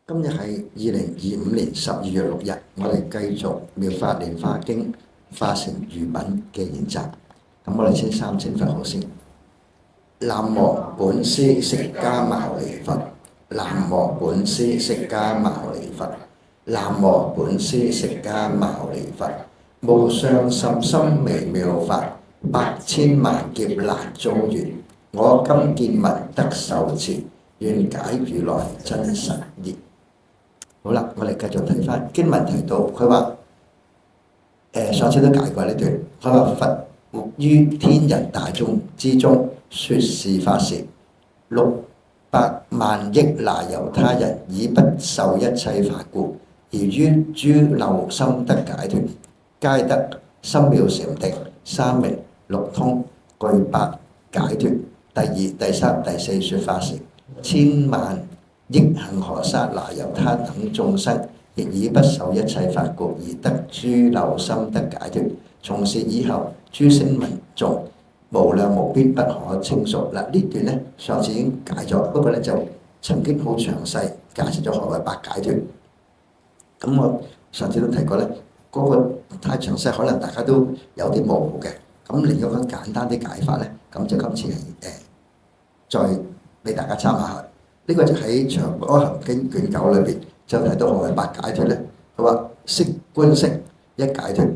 今日係2025年12月6日，我哋繼續《妙法蓮華經》化城喻品嘅研習。咁我哋先三稱佛號先。南無本師釋迦牟尼佛，南無本師釋迦牟尼佛，南無本師釋迦牟尼佛。無上甚深微妙法，百千萬劫難遭遇。我今見聞得受持，願解如來真實義。好啦，我哋繼續睇翻經文提到，佢話上次都解過呢段，佢話佛活於天人大眾之中，說是法時，600萬億那由他人以不受一切法故，而於諸漏心得解脫，皆得深妙禪定，三明六通，具百解脫。第二、第三、第四說法時，千萬億恒河沙那由他等眾生，亦以不受一切法故而得諸漏心得解脫。從是以後，諸聲聞眾無量無邊，不可稱數。嗱，呢段呢，上次已經解咗，不過呢就曾經好詳細解釋咗何為百解脫。咁我上次都提過呢，嗰個太詳細，可能大家都有啲模糊嘅。咁另一個簡單啲解法呢，咁就今次係再俾大家參考下。呢個就喺《長阿含經》卷9裏邊就提到何為百解脫咧。佢話色觀色一解脫，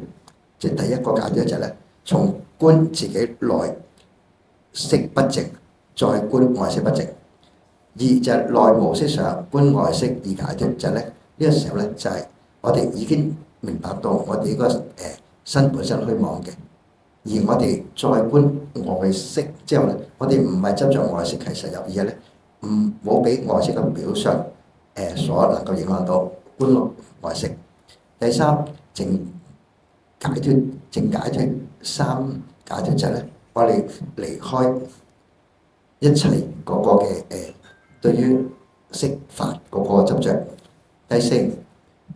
即係第一個解脫就係咧，從觀自己內色不淨，再觀外色不淨。二就係內無色相，觀外色二解脫，就係咧呢個時候咧就係我哋已經明白到我哋個身本身虛妄嘅，而我哋再觀外色之後咧，我哋唔係執着外色其實有，而係咧唔好俾外色嘅表象所能夠影響到觀外色。第三淨解脫，淨解脫三解脫就係咧，我哋離開一切嗰個嘅對於色法嗰個執著。第四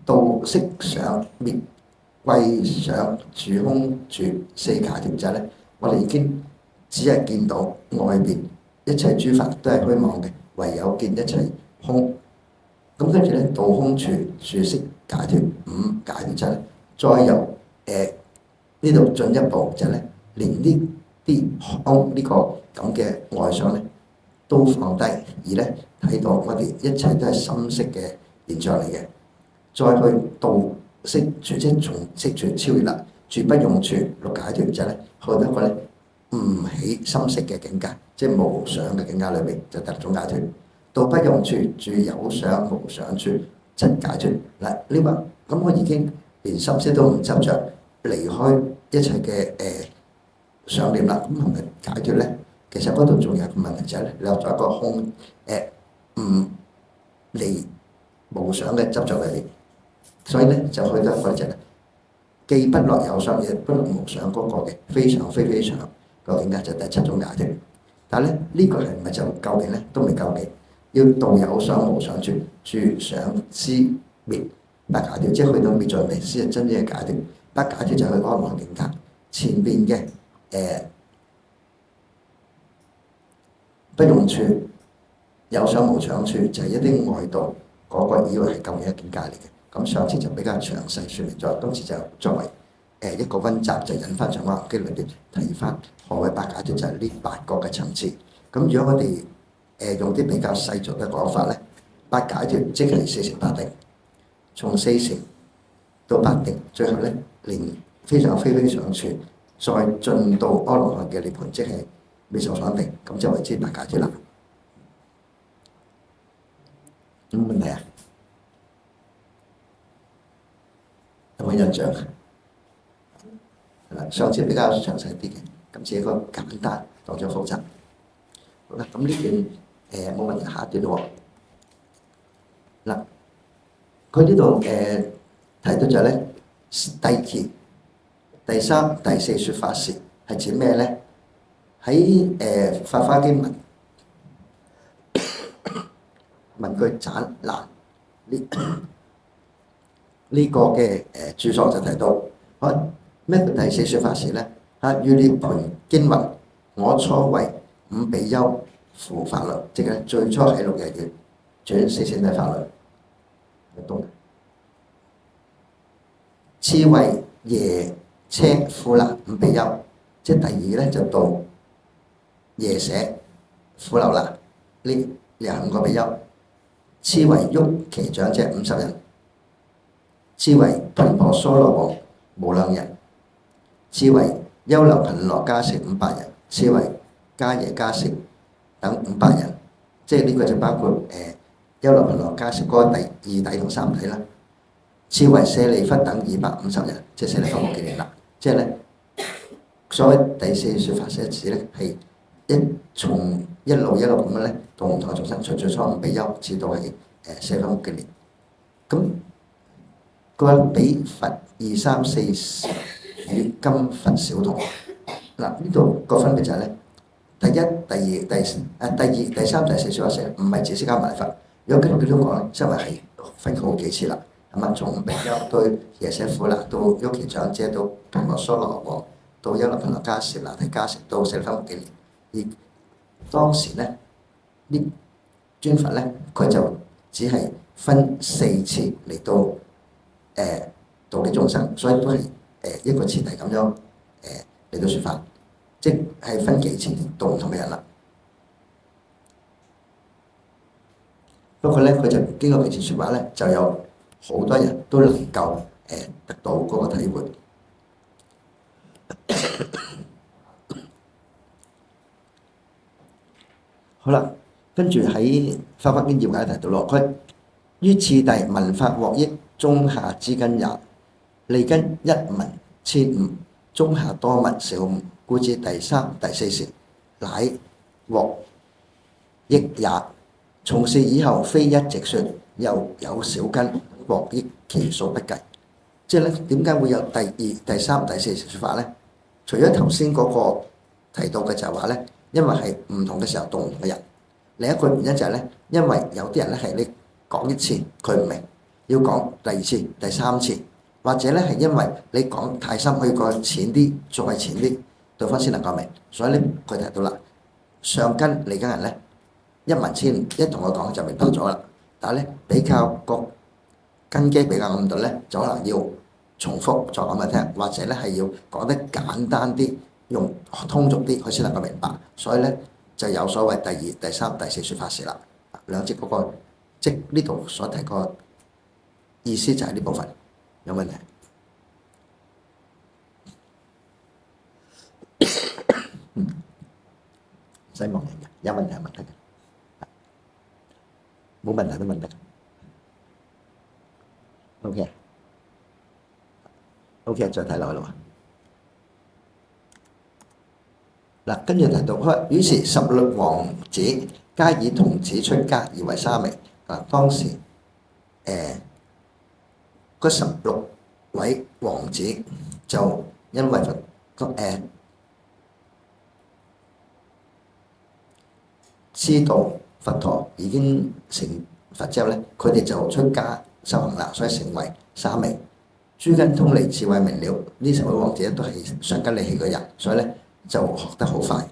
度色想滅慧想住空住四解脫就係咧，我哋已經只係見到外邊一切諸法都係虛妄嘅，唯有見一切空。咁跟住咧，度空處住色解脫五解脫就係咧，再由呢度進一步就係咧，連呢啲空呢個咁嘅外相咧都放低，而咧睇到我哋一切都係心識嘅現象嚟嘅。再去度色處，即係從色處超越啦，住不用處六解脫就係咧，去到一個咧唔起心識嘅境界，即係無想嘅境界裏邊就得種解脫。度不用處住有想無想處七解脫。嗱，呢個咁我已經連心識都唔執着，離開一切嘅想念啦，咁係咪解脫咧？其實嗰度仲有一個問題就係咧，留咗一個空唔離無想嘅執着裏邊，所以咧就去到一個就係既不落有想，亦不落無想嗰個嘅非常非非常個境界，就第七種解脫。但係咧呢個係唔係就究竟咧？都未究竟。要度有想無想處，住想知滅百解脫，即係去到滅盡未先係真正嘅解脫。百解脫就係去安樂境界。前邊嘅不用處有想無想處就係一啲外道嗰個以為係究竟嘅境界嚟嘅。咁上次就比較詳細説明咗，今次就作為一個溫習，就引翻上《阿含經》裏邊提翻何謂百解脫，就係呢8個嘅層次。咁如果我哋用啲比較細俗嘅講法咧，百解脫即係四成八定，從四成到八定，最後咧連非常非非常處，再進到阿羅漢嘅涅槃，即係未受想定，咁就為之百解脫啦。有冇問題啊？有冇印象啊？上次比較詳細啲嘅，今次一個簡單當咗複雜。好啦，咁呢段冇問題，下一段喎。嗱，佢呢度提到就係咧，第二、第三、第四說法時係指咩咧？喺《法華經》文句斬難呢個嘅著作就提到，咩叫第四說法時咧？於涅槃經云：我初為五比丘付法輪，即係最初喺6日月轉四聖諦法輪。東。次為耶車庫勒五比丘，即係第二咧就到耶舍庫留勒呢25個比丘。次為沃其長者50人，次為頻婆娑羅王無量人，次為優樓頻羅迦葉500人，次為迦耶迦葉等500人，即係呢個就包括優樓頻羅迦葉嗰個第二弟同三弟啦。次為舍利弗等250人，即係舍利弗冇記念啦。即係咧，所謂第四説法寫字咧係從一路咁樣咧，到唔同嘅眾生，從最初五比丘至到係舍利弗冇記念。咁佢話比佛2、3、4與金佛小童。嗱，呢度個分別就係咧，第一、第二、第三、第四説法寫唔係指釋迦牟尼佛。如果繼續講咧，因為係分好幾次啦。咁啊，從五比丘到耶舍庫勒，到沃其長者，到頻婆娑羅王，到優樓頻羅迦葉、那提迦葉，到舍利弗冇記念。而當時咧，呢尊佛咧，佢就只係分4次嚟到度啲眾生，所以都係一個次第咁樣嚟到説法，即係分幾次度唔同嘅人啦。不過咧，佢就經過幾次説法咧，就有好多人都能夠得到嗰個體會。好啦，跟住喺《法華經要解》提到落去，於次第聞法獲益，中下之根也。利根一聞千五，中下多聞少五，故至第三、第四時，乃獲益也。從是以後，非一直說，又有少根獲益，其數不計。即係咧，點解會有第二、第三、第四時説法咧？除咗頭先嗰個提到嘅就係話咧，因為係唔同嘅時候度唔同嘅人。另一個原因就係咧，因為有啲人咧係你講一次佢唔明，要講第二次、第三次，或者咧係因為你講太深，可以講淺啲、再淺啲，對方先能夠明。所以咧，佢提到啦，上根利根人咧，一聞千五，一同佢講就明白咗啦。但係咧，比較個根基比較暗度咧，就可能要重複再講俾佢聽，或者咧係要講得簡單啲，用通俗啲，佢先能夠明白。所以咧就有所謂第二、第三、第四説法時啦。兩節嗰個即呢度所提個意思就係呢部分。有問題？唔使望人嘅，有問題係問得嘅，冇問題都問得嘅。OK，再睇落去啦。嗱，跟住提到，於是16王子皆以童子出家而為沙彌。嗱，當時嗰16位王子就因為知道佛陀已經成佛之後咧，佢哋就出家修行啦，所以成為沙彌。諸根通利，智慧明了，呢10位王子都係上根利器嘅人，所以咧就學得好快。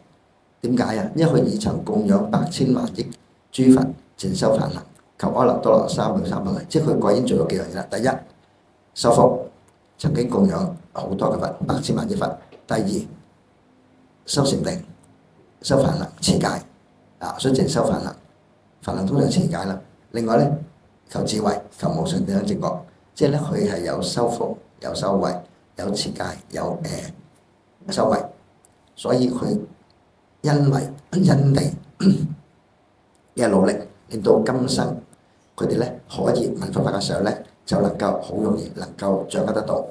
點解啊？因為佢已曾供養百千萬億諸佛，淨修梵行，求阿耨多羅三藐三菩提。即係佢已經做咗幾樣嘢啦。第一，修福，曾經供養好多嘅佛，百千萬億佛。第二，修禪定，修梵行，持戒所以淨修梵行，梵行通常持戒啦。另外咧，求智慧，求無上正等正覺。即係咧，佢係有修福、有修慧、有持戒、有修慧，所以佢因為因地嘅努力，令到今生佢哋咧可以聞佛法嘅時候咧，就能夠好容易能夠掌握得到。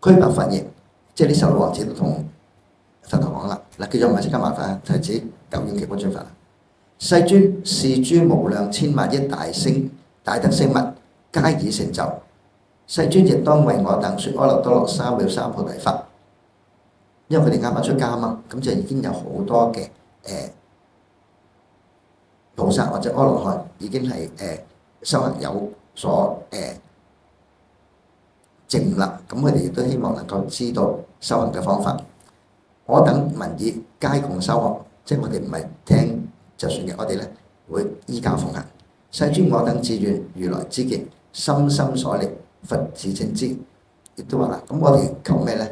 俱白佛言，即係呢16王子都同佛陀講啦。嗱，叫做唔係釋迦牟尼佛，就係指久遠極寶尊佛。世尊，是諸無量千萬億大德聲聞，皆已成就。世尊亦當為我等説阿耨多羅三藐三菩提法。因為佢哋啱啱出家啊嘛，咁就已經有好多嘅菩薩或者阿羅漢已經係修行有所證啦。咁佢哋亦都希望能夠知道修行嘅方法。我等聞已，皆共修學，即係我哋唔係聽就算嘅，我哋咧會依教奉行。世尊我等自願如來之見，心心所念，佛自正知。亦都話啦，咁我哋求咩呢？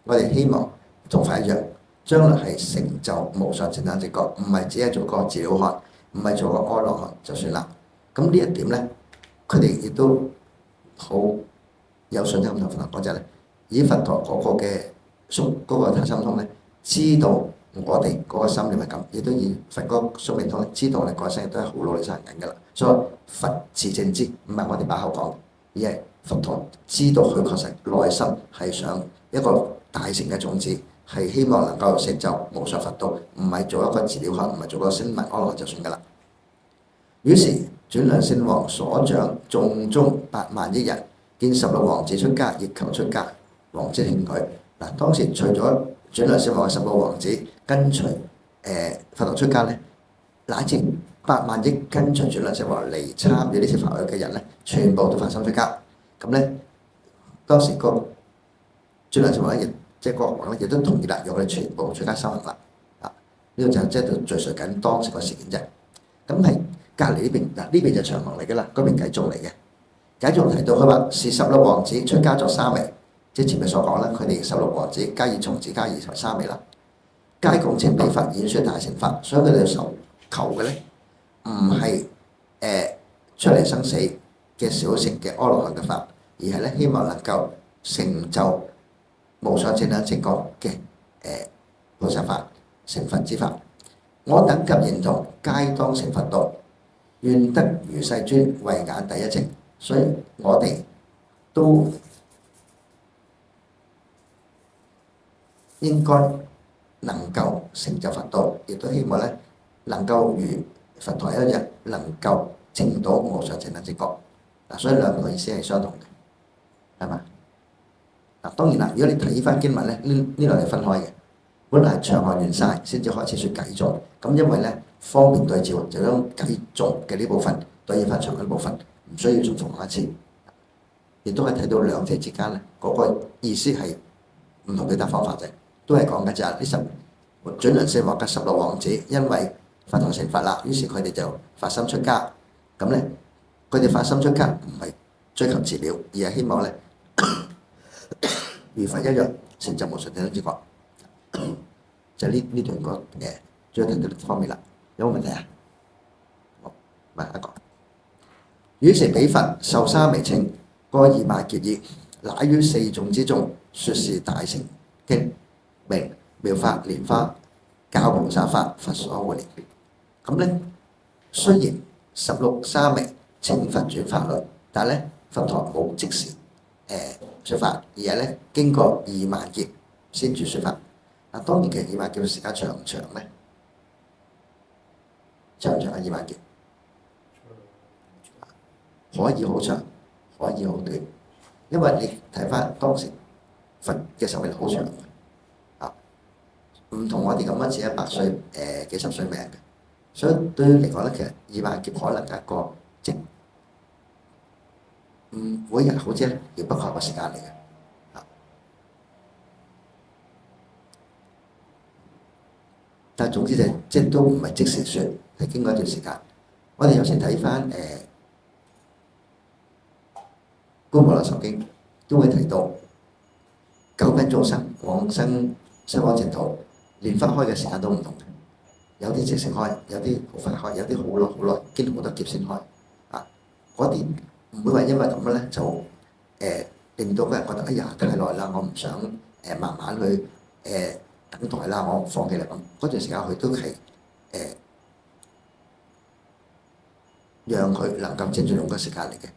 我哋希望同佛一樣，將來係成就無上正等正覺，唔係只係做個自了漢，唔係做個阿羅漢就算啦。咁呢一點呢，佢哋亦都好有信心同佛陀講就係咧，以佛陀嗰個嘅嗰個太心通咧，知道我哋嗰個心念係咁，亦都以佛嗰個宿命通咧，知道我哋嗰生亦都係好努力修行緊㗎啦。所以佛自正知，唔係我哋把口講，而係佛陀知道佢確實內心係想一個大成嘅種子，係希望能夠成就無上佛道，唔係做一個自了漢，唔係做個聲聞阿羅漢就算㗎啦。於是轉輪聖王所掌眾中8萬億人，見16王子出家，亦求出家，王即慶許。嗱，當時除咗轉輪聖王嘅16王子跟隨佛陀出家咧，乃至8萬億跟隨轉輪聖王嚟參與呢次法會嘅人咧，全部都發心出家。咁咧，當時個轉輪聖王咧，即係國王咧，亦都同意啦，讓佢哋全部出家修行啦。啊，呢個就即係敘述緊當時個事件啫。咁係隔離呢邊嗱，呢邊就長行嚟嘅啦，嗰邊偈頌嚟嘅。偈頌提到佢話是16王子出家作沙彌，即係前面所講啦，佢哋16王子皆以從子皆以沙彌啦，皆共稱彼佛演說大乘法，所以佢哋求嘅咧唔係出離生死嘅小乘嘅阿羅漢嘅法，而係咧希望能夠成就無上正等正覺嘅菩薩法、成佛之法。我等及認同，皆當成佛道，願得如世尊慧眼第一情。所以我哋都應該能夠成就佛道，亦都希望咧能夠如佛陀一樣，能夠證到無上正等正覺。嗱，所以兩個意思係相同嘅，係嘛？嗱，當然啦，如果你睇翻經文咧，呢兩係分開嘅，本來係長行完晒先至開始説偈頌，咁因為咧方便對照，就將偈頌嘅呢部分對應翻長嘅部分。唔需要重複講一次，亦都係睇到兩者之間咧嗰個意思係唔同表達方法啫，都係講緊就係呢轉輪聖王嘅16王子，因為佛陀成佛啦，於是佢哋就發心出家。咁咧，佢哋發心出家唔係追求自了，而係希望咧如佛一樣成就無上正等正覺。就呢段個主要睇到呢方面啦。有冇問題啊？好，問一個。於是彼佛受沙彌稱，該二萬結義，乃於四眾之中說是大乘經，名妙法蓮花教菩薩法，佛所護念。咁咧，雖然16沙彌請佛轉法輪，但係咧佛陀冇即時説法，而係咧經過2萬劫先至説法。嗱，當然其實2萬劫嘅時間長唔長咧？長唔長啊？2萬劫？可以好長，可以好短，因為你睇翻當時佛嘅壽命好長啊，唔同我哋咁樣似100歲幾十歲命嘅，所以對於嚟講咧，其實2萬劫可能係一個即每日好似咧遙不可及嘅時間嚟嘅，但係總之就即係都唔係即時説，係經過一段時間。我哋有時睇翻《觀無量壽經》都會提到9品眾生往生西方淨土，蓮花開嘅時間都唔同嘅，有啲即時開，有啲好快開，有啲好耐，經好多劫先開。啊，嗰啲唔會話因為咁樣咧就令到嗰人覺得哎呀太耐啦，我唔想慢慢去等待啦，我放棄啦咁。嗰段時間佢都係讓佢能夠正常用嘅時間嚟嘅。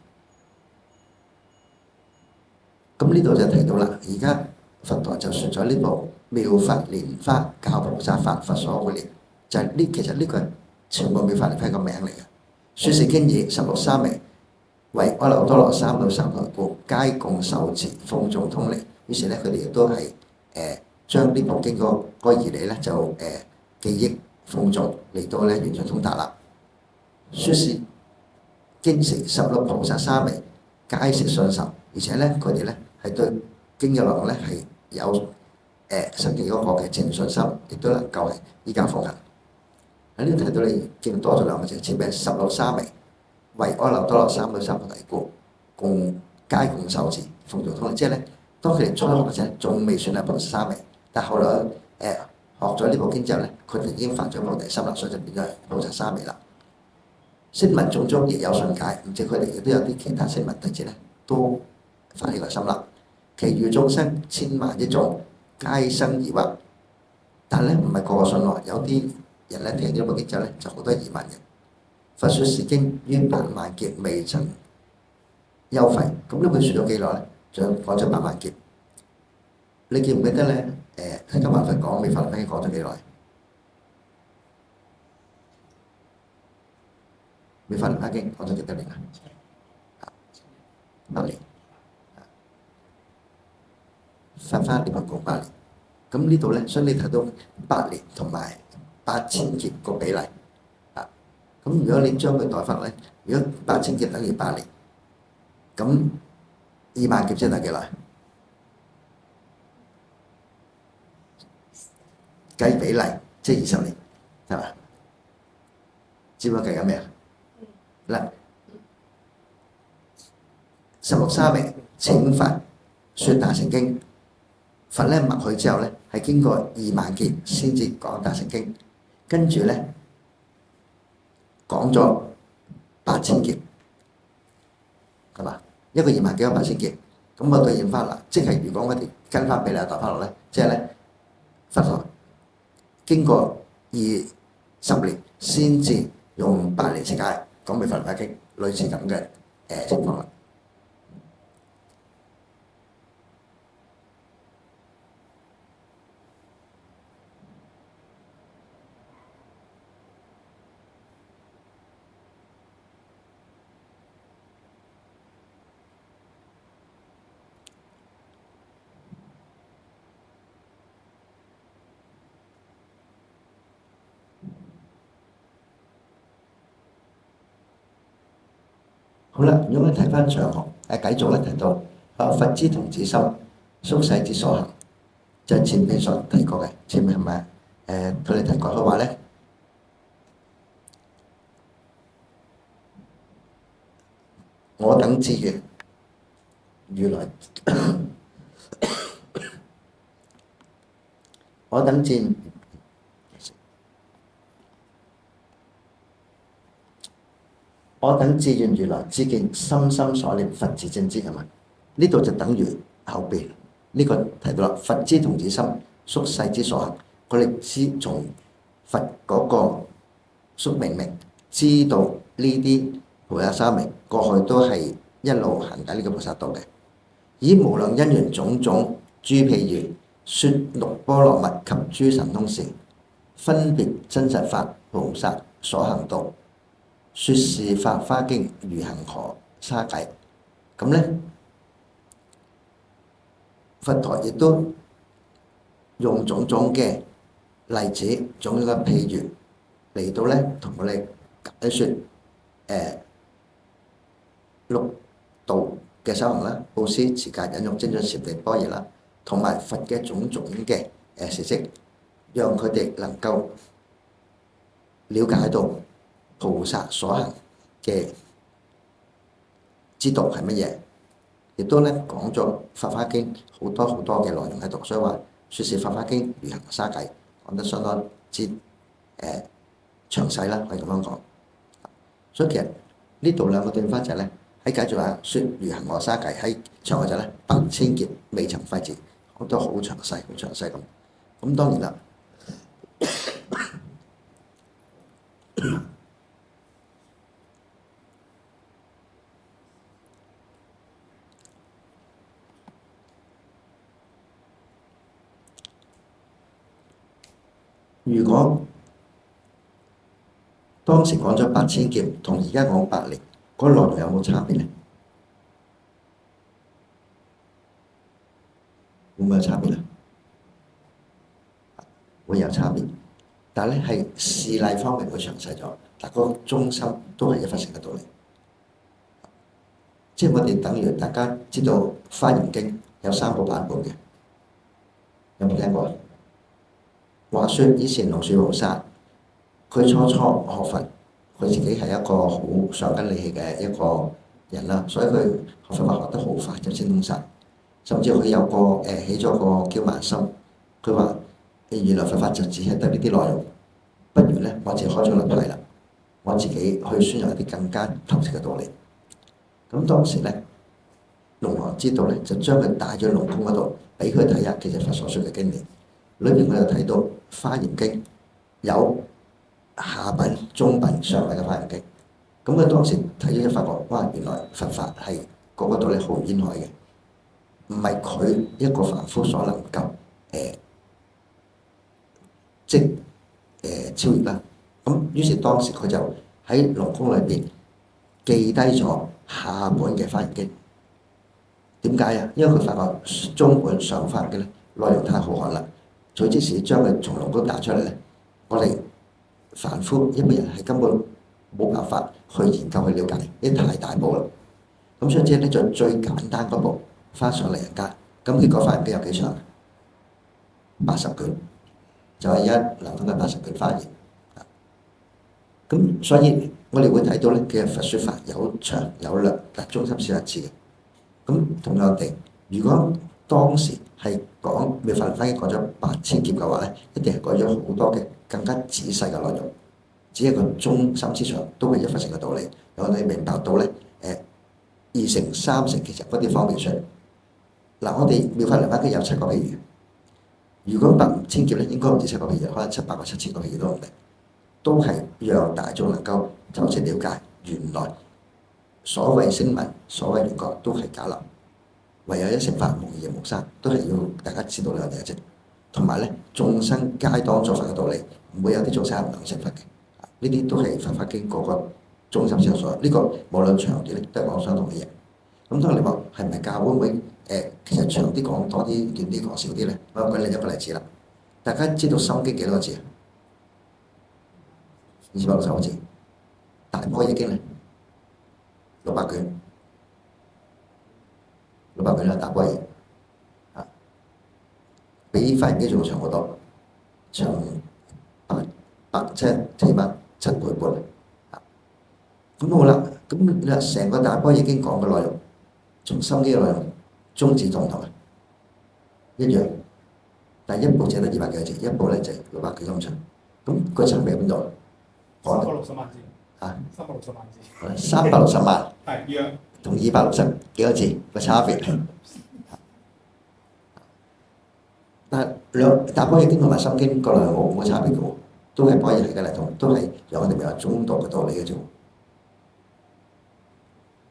咁呢度就提到啦，而家佛陀就説咗呢部妙法蓮花教菩薩法，佛所護念，就係其實呢個係全部妙法蓮花個名嚟嘅。説是經已16沙彌為阿耨多羅三藐三菩提故，皆共受持諷誦通利。於是咧，佢哋亦都係將呢部經嗰個義理咧就記憶諷誦嚟到咧圓盡通達啦。説是經時16菩薩沙彌皆悉信受，而且咧佢哋咧係對經嘅內容咧係有實際嗰個嘅正信心，亦都能夠係依教奉行。喺呢度睇到你見多咗兩個字，前面係16沙彌，為阿耨多羅三藐三菩提故，皆共受持奉造通理。即係咧，當佢哋初學嘅時候，仲未算係菩薩三昧，但後來學咗呢部經之後咧，佢哋已經發咗菩提心啦，所以就變咗菩薩三昧啦。聲聞眾中亦有信解，唔知佢哋亦都有啲其他聲聞弟子咧，都發呢個心啦。其餘眾生千萬億眾，皆生疑惑，但咧唔係個個信喎，有啲人咧聽咗部經之後咧，就好多疑問嘅。佛說是經於8萬劫未曾休廢，咁呢本説咗幾耐咧？仲講咗8萬劫。你記唔記得咧？釋迦牟尼佛講《妙法蓮華經》講咗幾耐？《妙法蓮華經》講咗幾多年啊？8年。法華涅槃講8年。咁呢度咧，所以你睇到8年同埋8000劫個比例啊。咁如果你將佢代翻咧，如果8000劫等於8年，咁2萬劫即係等幾耐？計比例即係20年，係嘛？知唔知計緊咩啊？嗱，16沙彌請佛説大乘經，佛咧默許之後咧，係經過2萬劫先至講大乘經，跟住咧講咗8000劫，係嘛？一個2萬幾，一個8000劫，咁我對應翻啦，即係如果我哋跟翻比例代翻落咧，即係咧佛陀經過20年先至用8年時間講《妙法蓮華經》，類似咁嘅情況啦。好啦，如果你睇翻長學，繼續咧提到佛之童子心，宿世之所行，就係前面所提過嘅。前面係咪佢哋提過佢話咧，我等至願如來，我等至願如來知見，心心所念佛自正知，係咪？呢度就等於後邊呢個提到啦，佛之童子心，宿世之所行。佢哋知從佛嗰個宿命明，知道呢啲菩薩三昧過去都係一路行緊呢個菩薩道嘅，以無量因緣種種諸譬喻，説六波羅蜜及諸神通事，分別真實法菩薩所行道。説是法華經如恆河沙計，咁咧佛陀亦都用種種嘅例子、種種嘅譬喻嚟到咧同我哋解説六道嘅修行啦，布施、持戒、忍辱、精進、禪定、般若啦，同埋佛嘅種種嘅事蹟，讓佢哋能夠了解到菩薩所行嘅之道係乜嘢，亦都咧講咗《法華經》好多嘅內容喺度，所以話説是《法華經》如恆河沙計，講得相當之詳細啦，可以咁樣講。所以其實呢度兩個對翻就係咧喺繼續話説如恆河沙計，喺長嘅就咧8000劫未曾廢止，講得好詳細咁。咁當然啦。如果當時講咗8000劫，同而家講8年，嗰內容有冇差別咧？會唔會有差別咧？會有差別，但係咧係事例方面會詳細咗，但個中心都係一佛乘嘅道理。即係我哋等於大家知道《華嚴經》有3個版本嘅，有冇聽過？話説以前龍樹菩薩佢初學佛，佢自己係一個好上緊力氣嘅一個人啦，所以佢學佛法學得好快就精通晒。甚至佢有個起咗個驕慢心，佢話原來佛法就只係得呢啲內容，不如咧我自己開咗律派啦，我自己去宣揚一啲更加透徹嘅道理。咁當時咧，龍王知道咧，就將佢帶咗龍宮嗰度，俾佢睇下其實佛所說嘅經典。裏邊我就睇到《華嚴經》有下品、中品、上品嘅《華嚴經》。咁佢當時睇咗就發覺，哇！原來佛法係個個道理浩然煙海嘅，唔係佢一個凡夫所能夠超越啦。咁於是當時佢就喺龍宮裏邊記低咗下本嘅《華嚴經》。點解啊？因為佢發覺中本上法嘅咧內容太浩瀚啦，佢即使將佢從龍宮打出嚟咧，我哋凡夫一般人係根本冇辦法去研究去了解，因為太大部啦。咁所以即係咧就最簡單嗰部翻上嚟人間。咁結果《華嚴經》有幾長？80卷，就係一流通嘅80卷華嚴。咁所以我哋會睇到咧，其實佛説法有長有略，但中心思想一致嘅。咁同樣地，如果當時係講《妙法蓮華經》講咗8000劫嘅話咧，一定係講咗好多嘅更加仔細嘅內容。只係個中心思想都係一佛成嘅道理，我哋明白到咧2成3成其實嗰啲方便出嚟。嗱，我哋《妙法蓮華經》有7個譬喻，如果8000劫咧，應該唔止7個譬喻，可能700個、7000個譬喻都唔定，都係讓大眾能夠就此了解原來所謂聲聞、所謂緣覺都係假立，唯有一乘法無二無三，都係要大家知道兩樣嘢啫。同埋咧，眾生皆當作佛嘅道理，唔會有啲眾生係唔能成佛嘅。呢啲都係《法華經》嗰個中心思想所有。呢個無論長短咧，都係講相同嘅嘢。咁當然你話係唔係教會會其實長啲講多啲，短啲講少啲咧？我舉另一個例子啦。大家知道《心經》幾多個字啊？260個字。大般若經咧，600卷，600卷啦，大般若啊，比《華嚴經》仲長好多，長起碼7倍半啊！咁好啦，咁你話成個大般若經講嘅內容，從《心經》嘅內容宗旨同唔同啊？一樣，但係一部只得200幾個字，一部咧就600幾咁長。咁個層面喺邊度？360萬字啊！360萬字。360萬係約同260幾個字個差別。但係大般若經同埋《心經》個內容冇差別嘅喎。都係可以係嘅嚟同，都係有我哋明白中道嘅道理嘅啫，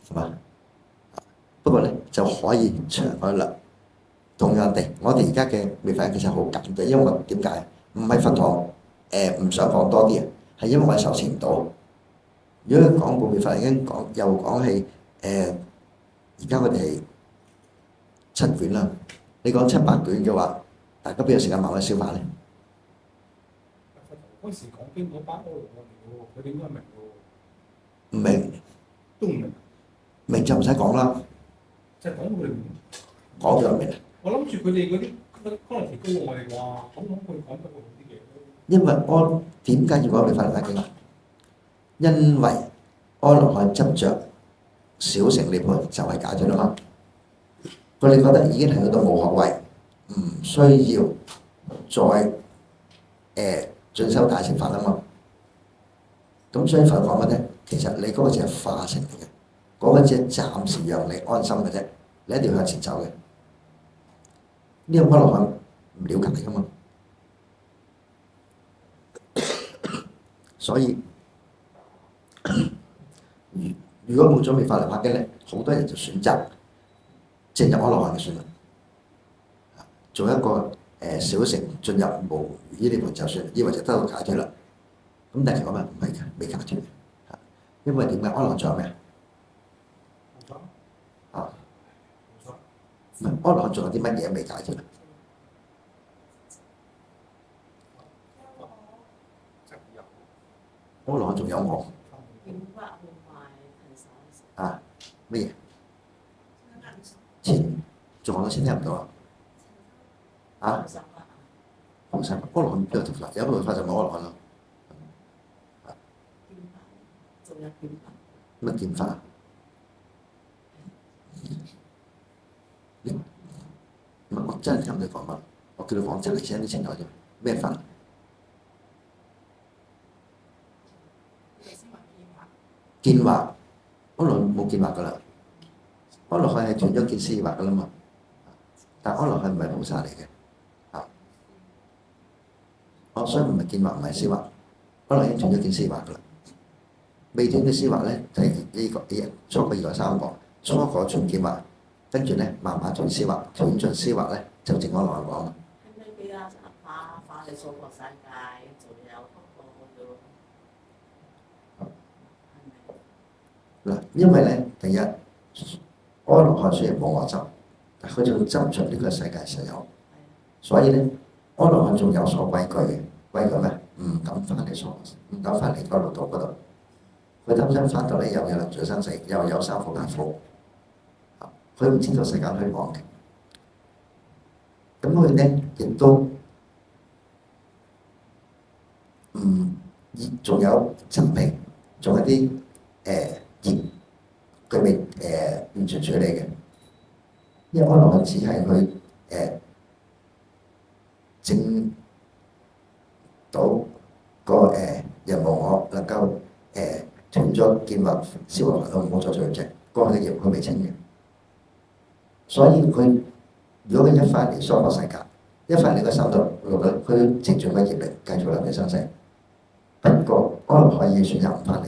係嘛？不過咧就可以長開啦。同樣地，我哋而家嘅妙法其實好簡單，因為我點解？唔係佛堂唔想講多啲啊，係因為我受持唔到。如果講部妙法已經講，又講係而家我哋係7卷啦，你講700卷嘅話，大家邊有時間慢慢消化咧？嗰時講經嗰班阿羅漢嚟嘅喎，佢哋應該明嘅喎。唔明都唔明。明就唔使講啦。就係講佢哋講就明。我諗住佢哋嗰啲可能提高我哋話，講佢講得好啲嘢。因為我點解要講妙法蓮華經？因為阿羅漢執着小乘涅槃就係解脫啦嘛。佢哋覺得已經係去到無學位，唔需要再進修大乘法啊嘛，咁所以佛講乜咧？其實你嗰個只係化成嚟嘅，嗰個只係暫時讓你安心嘅啫，你一定要向前走嘅。呢個阿羅漢唔了解噶嘛，所以如果冇咗妙法蓮華經咧，好多人就選擇進入阿羅漢嘅算啦，做一個小乘進入無餘涅槃就算，以為就得到解脫啦。咁但係講咩？唔係嘅，未解脫嘅。因為點解？阿羅漢仲有咩啊？唔係阿羅漢仲有啲乜嘢未解脫啊？阿羅漢仲有我啊？咩嘢？錢仲有錢聽唔到啊？啊？放心，阿羅漢邊度脫法？有一個脫法就冇阿羅漢咯。乜見法？我真係聽你講乜？我叫你講真係聲啲清楚啲。咩法？見惑，安樂冇見惑噶啦。安樂係斷咗見思惑噶啦嘛。但安樂係唔係菩薩嚟嘅？所以唔係見惑，唔係思惑。安樂已經斷咗見思惑噶啦。未斷嘅思惑咧，就係呢個初果、二果、三果。初果斷見惑，跟住咧慢慢斷思惑，斷盡思惑咧就淨安樂果啊嘛。化你娑婆世界，仲有嗱，因為咧，第一，阿羅漢雖然冇我執，但佢仲執着呢個世界實有，所以咧，阿羅漢仲有所畏懼嘅，畏懼咩？唔敢翻嚟娑婆，唔敢翻嚟嗰六道嗰度。佢擔心翻到嚟又有流轉生死，又有三苦八苦，佢唔知道世界虛妄嘅。咁佢咧亦都仲有疾病，仲有啲業，佢未完全處理嘅。因為阿羅漢只係佢證到個人無我，能夠斷咗見惑、消惑煩惱，唔好再做啫。過去嘅業佢未清嘅，所以佢如果佢一翻嚟娑婆世界，一翻嚟個三道六道，佢藉住個業力繼續流轉生死。不過阿羅漢要選擇唔翻嚟。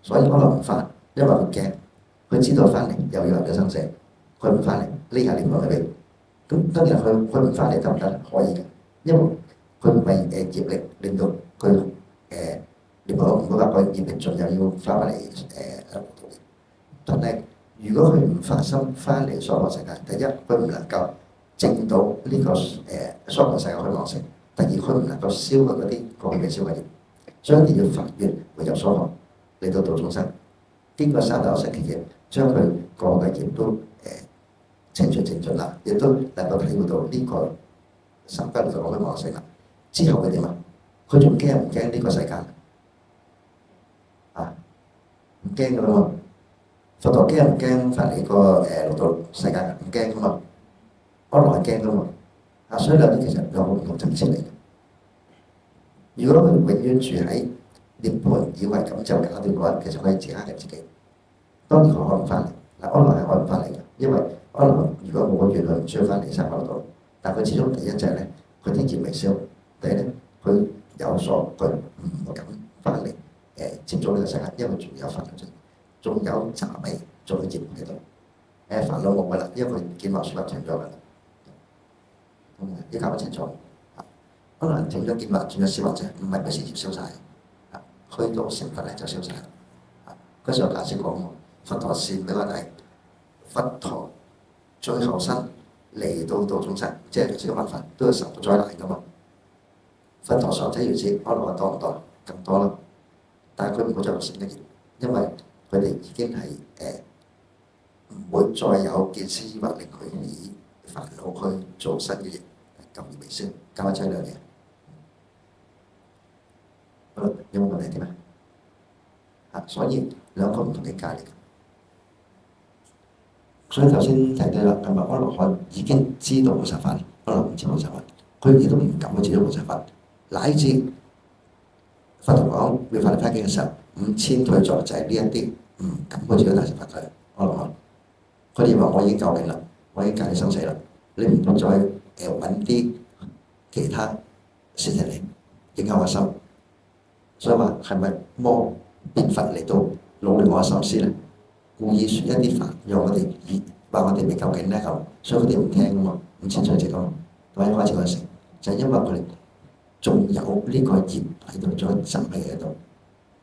所以可能唔翻，因為佢驚，佢知道翻嚟又要流轉生死，佢唔翻嚟呢下念頭裏邊。咁當然佢唔翻嚟得唔得？可以嘅，因為佢唔係業力令到佢念頭唔好話佢業力盡又要翻返嚟但係如果佢唔發心翻嚟娑婆世界，第一佢唔能夠證到呢個娑婆世界虛妄性；第二佢唔能夠消去嗰啲過去嘅消業，所以一定要發願會入娑婆。嚟到度眾生，經過三大神奇業，將佢過嘅業都清除淨盡啦，亦都能夠體會到呢個三界六道嘅虛妄性啦。之後佢點啊？佢仲驚唔驚呢個世界啊？唔驚噶啦嘛！佛陀驚唔驚翻嚟個六道世界？唔驚噶嘛！阿羅係驚噶嘛！所以兩啲其實兩個唔同層次嚟嘅。如果佢永遠住喺涅槃以為咁就搞掂嗰人，其實佢係自己呃自己。當然佢可能翻嚟，嗱安樂係可能翻嚟嘅，因為安樂如果冇個願，佢唔需要翻嚟三界六道。但佢始終第一就係咧，佢啲業未消；第二咧，佢有所佢唔敢翻嚟接觸呢個世界，因為仲有煩惱，仲有雜味，仲有業喺度。煩惱冇㗎啦，因為佢見惑說法斷咗㗎啦。要搞清楚，可能斷咗見惑，斷咗思惑啫，唔係佢事業消晒。去到成佛咧就消晒啦。嗰時候解釋過，佛陀善俾我哋，佛陀最後生嚟到度眾生，即係嚟自個萬法都有受到災難噶嘛。佛陀所睇要知阿羅漢多唔多？更多啦。但係佢唔會再有成嘅業，因為佢哋已經係唔會再有見思惑令佢以煩惱去做新嘅業，咁而未消，加翻出兩嘢。好啦，有冇問題點啊？所以兩個唔同嘅界嚟嘅。所以頭先提到啦，咁啊阿羅漢已經知道菩薩法，阿羅漢唔知菩薩法，佢亦都唔敢去接觸菩薩法，乃至佛陀講《妙法蓮華經》嘅時候，5000退座就係呢一啲唔敢去接觸大乘法嘅阿羅漢。佢哋話我已經究竟啦，我已經解決生死啦，你唔好再揾啲其他事情嚟影響我心。所以話係咪魔變佛嚟到努力我嘅心思咧？故意説一啲法，讓我哋話我哋未究竟咧咁，所以佢哋唔聽噶嘛，5000退席咯。我一開始嗰時就係因為佢哋仲有呢個業喺度，仲有習氣喺度，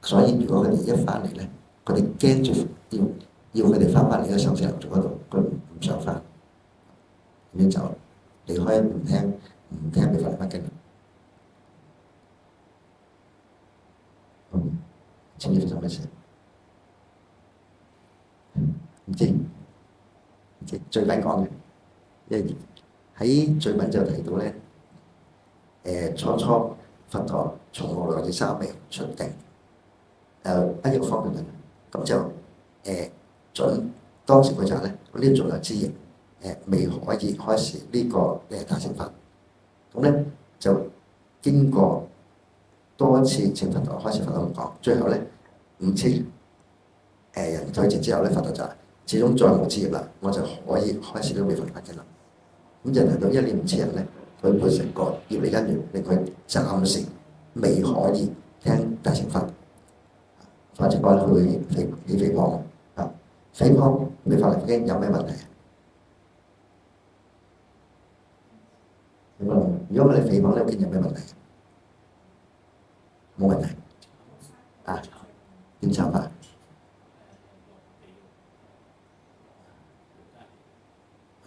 所以如果佢哋一翻嚟咧，佢哋驚住要佢哋翻返嚟個生死流轉嗰度，佢唔想翻，咁樣就離開唔聽妙法蓮華經。知唔知發生咩事？唔知序品講嘅，因為喺序品就提到咧，初佛陀從無量劫沙彌出定，一個方面咁就準當時佢就咧，呢仲有支援未可以開始呢個大懲罰，咁咧就經過多次懲罰台開始罰都唔講，最後咧5000人推薦之後咧，罰到就係始終再冇資源啦，我就可以開始呢個免罰法嘅啦。咁就嚟到15000人咧，佢配成個業力因緣，令佢暫時未可以聽大懲罰。反正講佢起誹謗啊，誹謗未法嚟經有咩問題？如果我哋誹謗呢邊有咩問題？冇問題啊？點查法？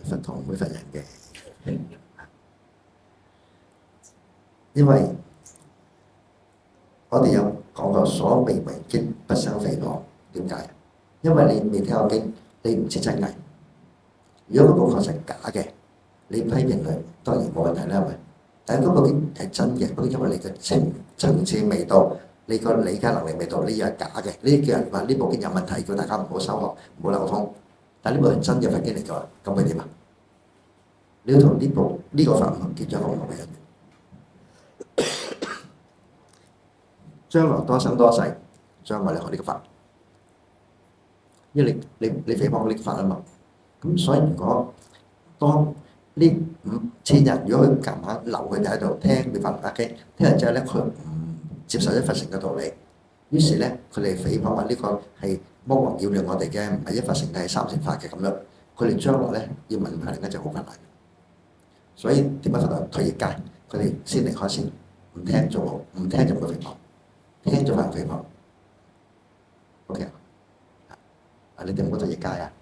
佛堂會罰人嘅，因為我哋有講過所未聞經不生誹謗，點解？因為你未聽過經，你唔知真偽。如果嗰個確實假嘅，你批評佢當然冇問題啦，係咪？但係嗰個經係真嘅，不過因為你嘅層次未到，你個理解能力未到，你以為假嘅，呢叫人話呢部經有問題，叫大家唔好收學，唔好流通。但係呢部係真嘅佛經嚟咗，咁佢點啊？你要同呢個法門結咗好嘅因，將來多生多世，將我哋學呢個法，因為你誹謗呢個法啊嘛。咁所以如果當呢5000人，如果佢夾硬留佢哋喺度聽你法輪大經，聽完之後咧，佢唔接受一佛乘嘅道理，於是咧佢哋誹謗話呢個係魔王擾亂我哋嘅，唔係一佛乘，係三乘法嘅咁樣。佢哋將來咧要問法輪咧就好困難。所以點解佛陀退業界？佢哋先離開先，唔聽做好，唔聽就唔會誹謗，聽就係誹謗。OK 啊？你哋唔好退業界啊！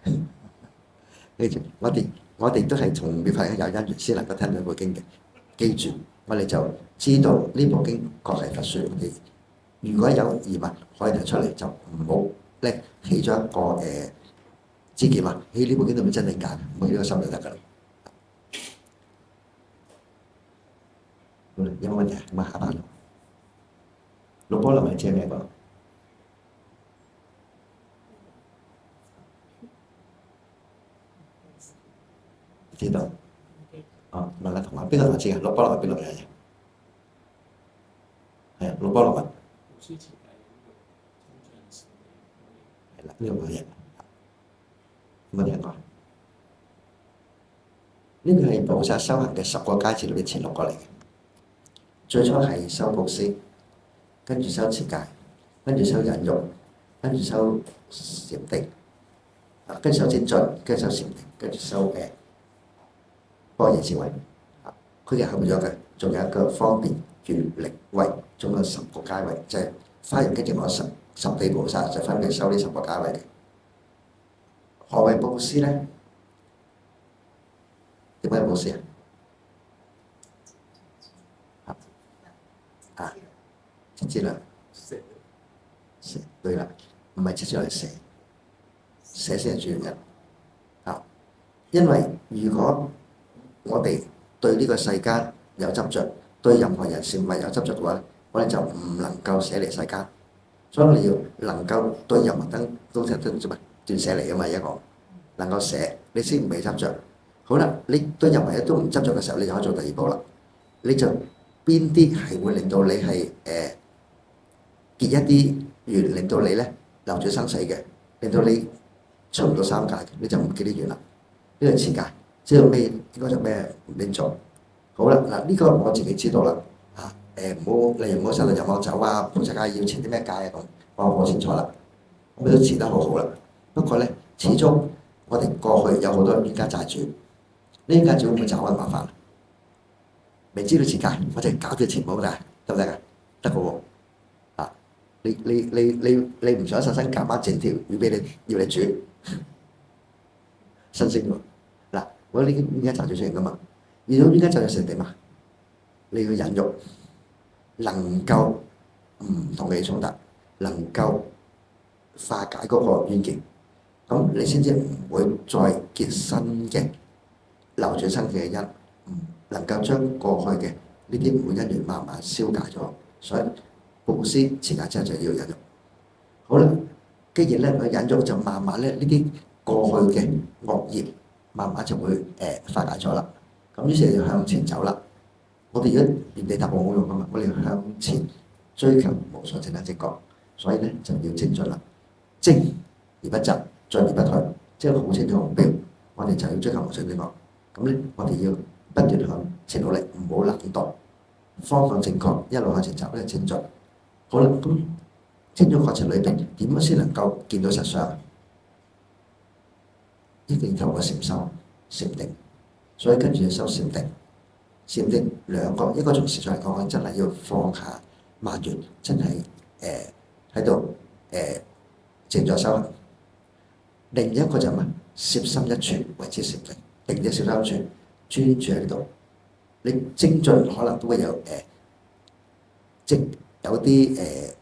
記住，我哋都係從妙法有因緣先能夠聽到部經嘅。記住，我哋就知道呢部經確係佛説嘅。如果有疑問可以提出嚟，就唔好咧起咗一個知見話，呢部經係咪真定假？冇呢個心就得㗎啦。有冇問題？咁啊，下班咯。六波羅蜜即係咩講？知道。哦，問下同學，邊個同學知啊？六波羅蜜邊度嚟嘅？係啊，六波羅蜜。係啦，呢個冇嘢。冇人講。呢個係菩薩修行嘅10個階次裏邊前6個嚟嘅。最初係修布施，跟住修持戒，跟住修忍辱，跟住修禪定，跟住修精進，跟住修禪定，跟住修般若智慧。佢嘅後面仲有一個方便、願力、慧，總共10個階位，就係《華嚴經》講十地菩薩就分別修呢10個階位嘅。何謂布施咧？點解布施啊？知啦，蛇對啦，唔係直接係蛇先係主要人啊。因為如果我哋對呢個世間有執着，對任何人事物有執着嘅話咧，我哋就唔能夠捨離世間。所以你要能夠對任何東西都做乜斷捨離啊嘛，一個能夠捨，你先唔被執着。好啦，你對任何嘢都唔執着嘅時候，你就可以做第2步啦。你就邊啲係會令到你係結一啲緣，令到你咧留住生死嘅，令到你出唔到三界嘅，你就唔結啲緣啦。呢個持戒，知道咩應該做咩唔應做。好啦，嗱呢個我自己知道啦。唔好，例如唔好受到任何酒啊，菩薩戒要持啲咩戒啊咁，我好清楚啦。我都持得好好啦。不過咧，始終我哋過去有好多冤家債主，呢冤家債主會唔會找我麻煩？明知道持戒，我就搞啲錢冇㗎，得唔得啊？得嘅喎。你唔想殺生，夾硬整條魚俾你，要你煮新鮮喎。嗱，我呢啲冤家債主出現㗎嘛，遇到冤家債主成點啊？你要忍辱，能夠唔同你衝突，能夠化解嗰個冤結，咁你先至唔會再結新嘅留住生嘅因，能夠將過去嘅呢啲唔好因緣慢慢消解咗。所以布施持戒之後就要忍辱，好啦，既然咧佢忍咗，就慢慢咧呢啲過去嘅惡業，慢慢就會化解咗啦。咁於是就向前走啦。我哋如果原地踏步冇用噶嘛，我哋要向前追求無上正等正覺，所以咧就要精進啦。精而不疾，進而不退，即係好清楚目標。我哋就要追求無上正覺。咁咧，我哋要不斷向前努力，唔好懶惰，方向正確，一路向前走咧精進。好啦，咁精進過程裏邊點樣先能夠見到實相？一定透過禪修、禪定，所以跟住要修禪定。禪定兩個，一個從實相嚟講，真係要放下慢緣，真係喺度靜坐修行。另一個就係乜？攝心一處為之禪定，定者攝心一處，專注喺度。你精進可能都會有即有啲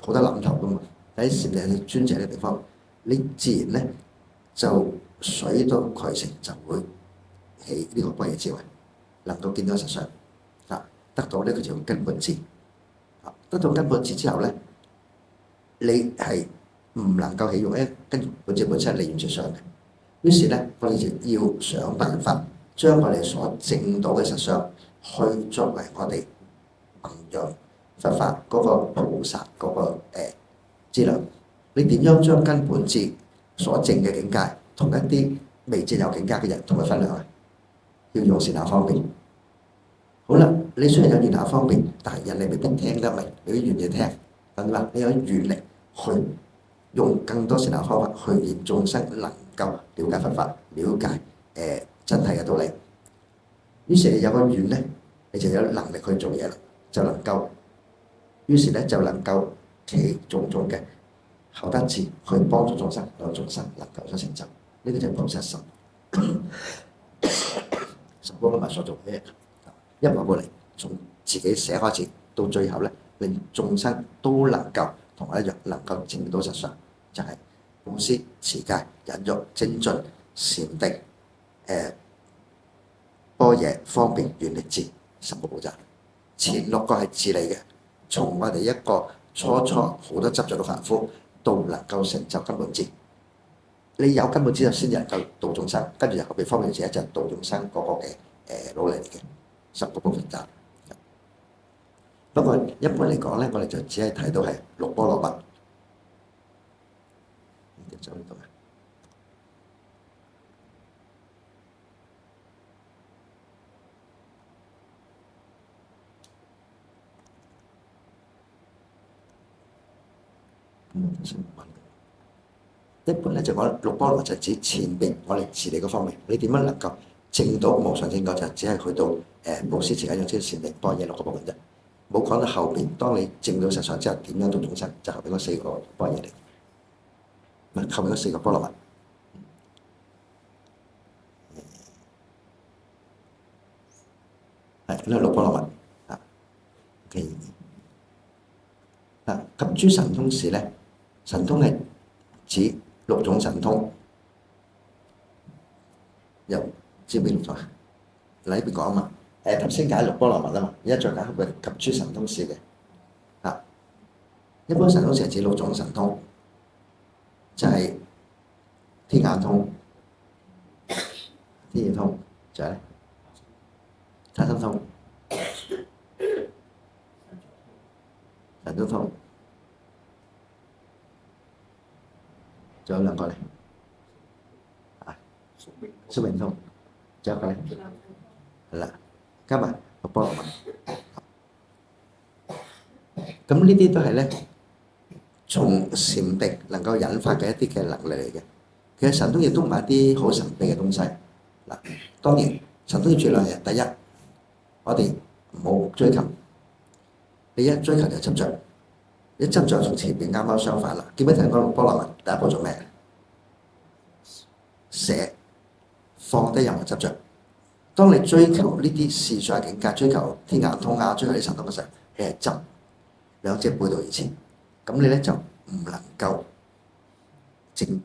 好多諗頭噶嘛。喺禪定你專注嘅地方，你自然咧就水到渠成，就會起呢個般若智慧，能夠見到實相啊，得到呢個叫根本智啊。得到根本智之後咧，你係唔能夠起用咧根本智本身係完全相嘅。於是咧，我哋就要想辦法將我哋所證到嘅實相，去作為我哋弘揚佛法嗰個菩薩嗰個資糧。你點樣將根本智所證嘅境界，同一啲未證有境界嘅人同佢分享啊？要用善巧方便。好啦，你雖然有善巧方便，但係人哋未必聽得明，未必願意聽，係嘛？你有願力去用更多善巧方法去令眾生能夠了解佛法，了解真諦嘅道理。於是你有個願咧，你就有能力去做嘢啦，就能夠，於是咧就能夠起種種嘅厚德智去幫助眾生，讓眾生能夠有所成就。呢個就係菩薩心。十方佛所做嘅一步步嚟，從自己寫開始，到最後咧，令眾生都能夠同我一樣，能夠證到實相，就係布施、持戒、忍辱、精進、禪定、般若、方便、願力、智10個步驟。前6個係自利嘅，從我哋一個初好多執着嘅凡夫，到能夠成就根本智。你有根本智就先能夠度眾生，跟住後邊方便者就係度眾生嗰個嘅努力嚟嘅10個步驟。不過一般嚟講咧，我哋就只係睇到係六波羅蜜。就呢度啊。一般咧就講六波羅蜜就指前邊我哋持理嗰方面，你點樣能夠證到無上正覺，就只係去到布施、持戒、忍辱、精進、禪定、般若6個部分啫。冇講到後邊，當你證到實相之後，點樣度眾生，就後邊嗰4個般若嚟。唔係後邊嗰4個波羅蜜。係呢個六波羅蜜啊。OK。嗱，及諸神通事咧，神通係指6種神通。又知唔知6種啊？嗱，呢邊講啊嘛。頭先解六波羅蜜啊嘛，而家再解佢及諸神通事嘅。啊，一般神通事係指6種神通，就係天眼通、天耳通，仲有咧他心通、神足通，仲有2個咧，宿命通，仲有一個咧，係啦。加埋六波羅蜜，咁呢啲都係咧從禪定能夠引發嘅一啲嘅能力嚟嘅。其實神通亦都唔係一啲好神秘嘅東西。嗱，當然神通要注意兩樣，第一，我哋唔好追求，你一追求就執着，一執着從前邊啱啱相反啦。記唔記得聽講六波羅蜜第一步做咩？捨，放低任何執着。當你追求呢啲事上境界，追求天眼通啊，追求啲神通嘅時候，你係執，兩者背道而馳，咁你咧就唔能夠證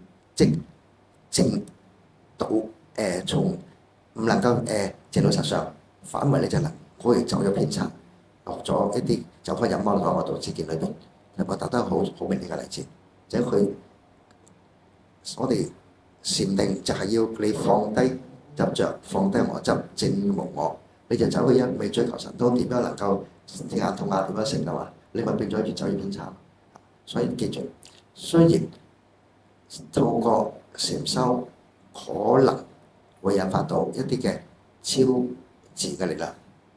到從唔能夠證到實相，反為你就能可以走咗偏差，落咗一啲走開入魔羅嗰度知見裏邊，係我覺得好明顯嘅例子，就係我哋禪定就係要你放低執着，放低我執，正無我，你就走去一味追求神通，點樣能夠天眼通啊？點樣成就啊？你咪變咗越走越偏差。所以記住，雖然透過禪修可能會引發到一啲嘅超自然嘅力量，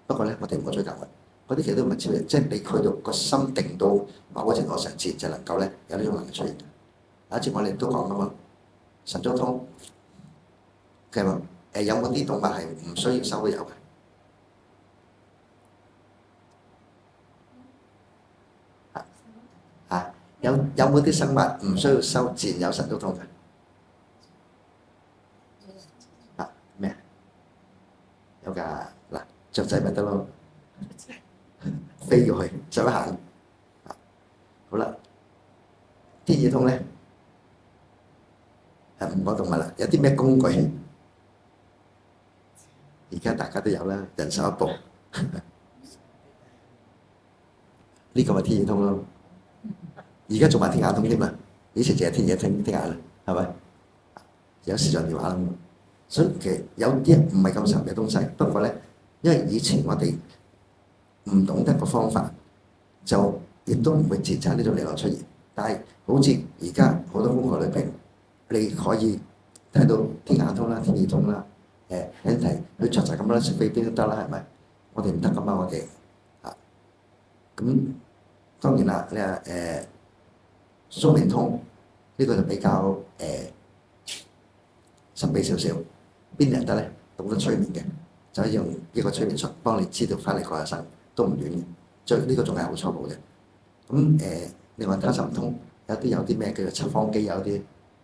不過咧，我哋唔好追求佢。嗰啲其實都唔係超人，即係你去到個心定到某個程度上，自然就能夠咧有呢種能力出現。有一次我哋都講㗎嘛，神足通嘅話，有冇啲動物係唔需要修都有嘅？有冇啲生物唔需要修自然有神足通嘅？咩啊？有㗎，嗱，雀仔咪得咯。飛過去走一行，好啦。天耳通咧，唔講動物啦，有啲咩工具？而家大家都有啦，人手一部，呢個咪天耳通咯。而家做埋天眼通添嘛，以前淨係天耳通天眼啦，係咪？有視像電話啦，所以其實有啲唔係咁神嘅東西，不過咧，因為以前我哋唔懂得個方法，就亦都唔會自產呢種力量出現。但係好似而家好多功課裏邊，你可以睇到天眼通啦、天耳通啦，你睇佢雀仔咁啦，識飛邊都得啦，係咪？我哋唔得噶嘛，我哋咁當然啦，你話宿命通呢個就比較神秘少少，邊啲人得咧？懂得催眠嘅，就可以用一個催眠術幫你知道翻嚟嗰一生。都唔遠嘅，最呢個仲係好初步嘅。咁另外他神通有啲咩叫做七方機，有啲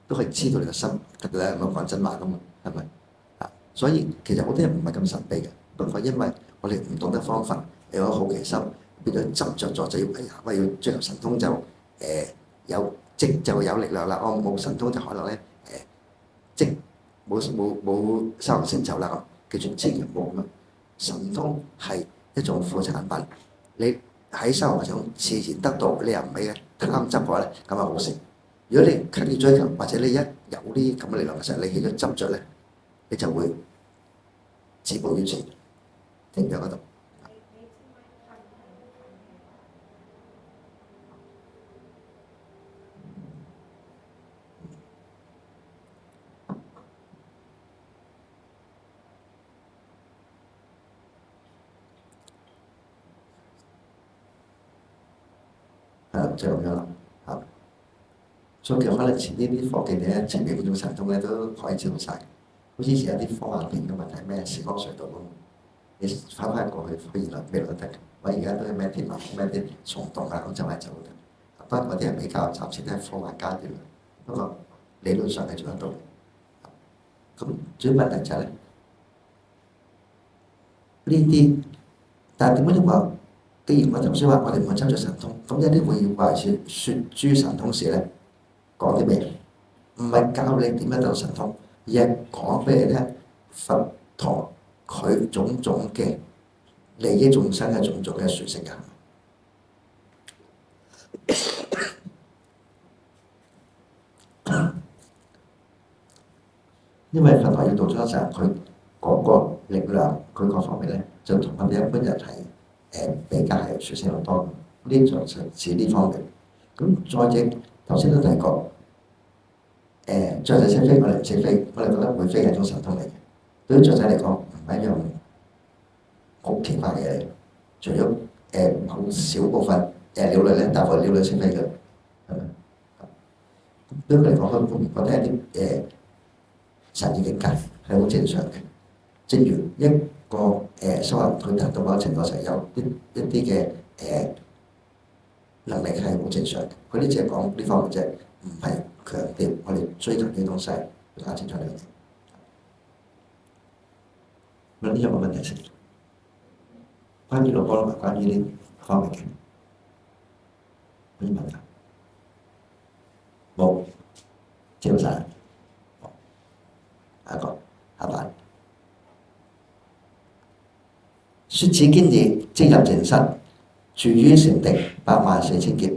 都可以知道你個心得嘅咧，唔好講真話噶嘛，係咪？所以其實好多人唔係咁神秘嘅，不過因為我哋唔懂得方法，有好奇心，變咗執着咗就要要追求神通就有即就有力量啦。我冇神通就可能咧即冇修行成就啦。咁記住千祈唔好咁樣，神通係一種副產品，你喺生活中自然得到，你又唔係嘅貪執嘅話咧，咁係好事。如果你刻意追求，或者你一有啲咁嘅力量嘅時候，你起咗執着咧，你就會止步於前，停咗嗰度。就咁樣啦，所以其實可能前啲科技咧，前面嗰種神通咧都可以知道晒。好似以前有啲科幻片嘅問題，咩時光隧道咁，你翻過去可以來未來得嘅。我而家都係咩天文咩啲蟲洞啊，咁走嚟走得。不過嗰啲係比較暫時都係科幻階段，不過理論上係做得到。咁最問題就係咧，呢啲，但係點解你話？既然我頭先話我哋唔係執著神通，咁有啲會話説諸神通時咧，講啲咩？唔係教你點樣得神通，而係講俾你聽佛陀佢種種嘅利益眾生嘅種種嘅殊勝嘅。因為佛陀要度咗時候，佢嗰個力量，佢各方面咧，就同我哋一般人係。比較係殊勝好多，呢就似呢方面。咁再者，頭先都提過，雀仔識飛，我哋唔識飛，我哋覺得會飛係一種神通嚟嘅。對於雀仔嚟講，唔係一樣好奇怪嘅嘢。除咗好少部分鳥類咧，大部分鳥類識飛嘅，係咪？對佢嚟講，佢唔覺得係啲神異境界係好正常嘅。正如一個修行佢達到某程度上有一啲嘅能力係好正常嘅，佢呢只係講呢方面啫，唔係強調我哋追求啲東西，搞清楚呢樣嘢。咁呢有冇問題先？關於六波羅蜜，關於呢方面嘅，有冇問題？冇，知道晒。下一個，下版。説此經義，即入靜室，住於禪定，84000劫。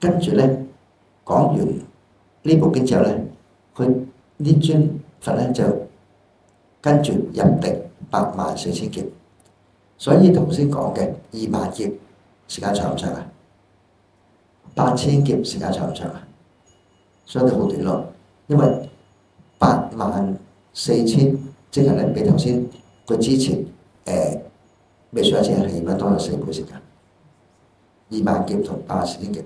跟住咧講完呢部經之後咧，佢呢尊佛咧就跟住入定84000劫。所以頭先講嘅20000劫時間長唔長啊？8000劫時間長唔長啊？相對好短咯，因為84000即係咧比頭先佢之前未上一次係起碼多咗4倍時間，20000劫同84000劫。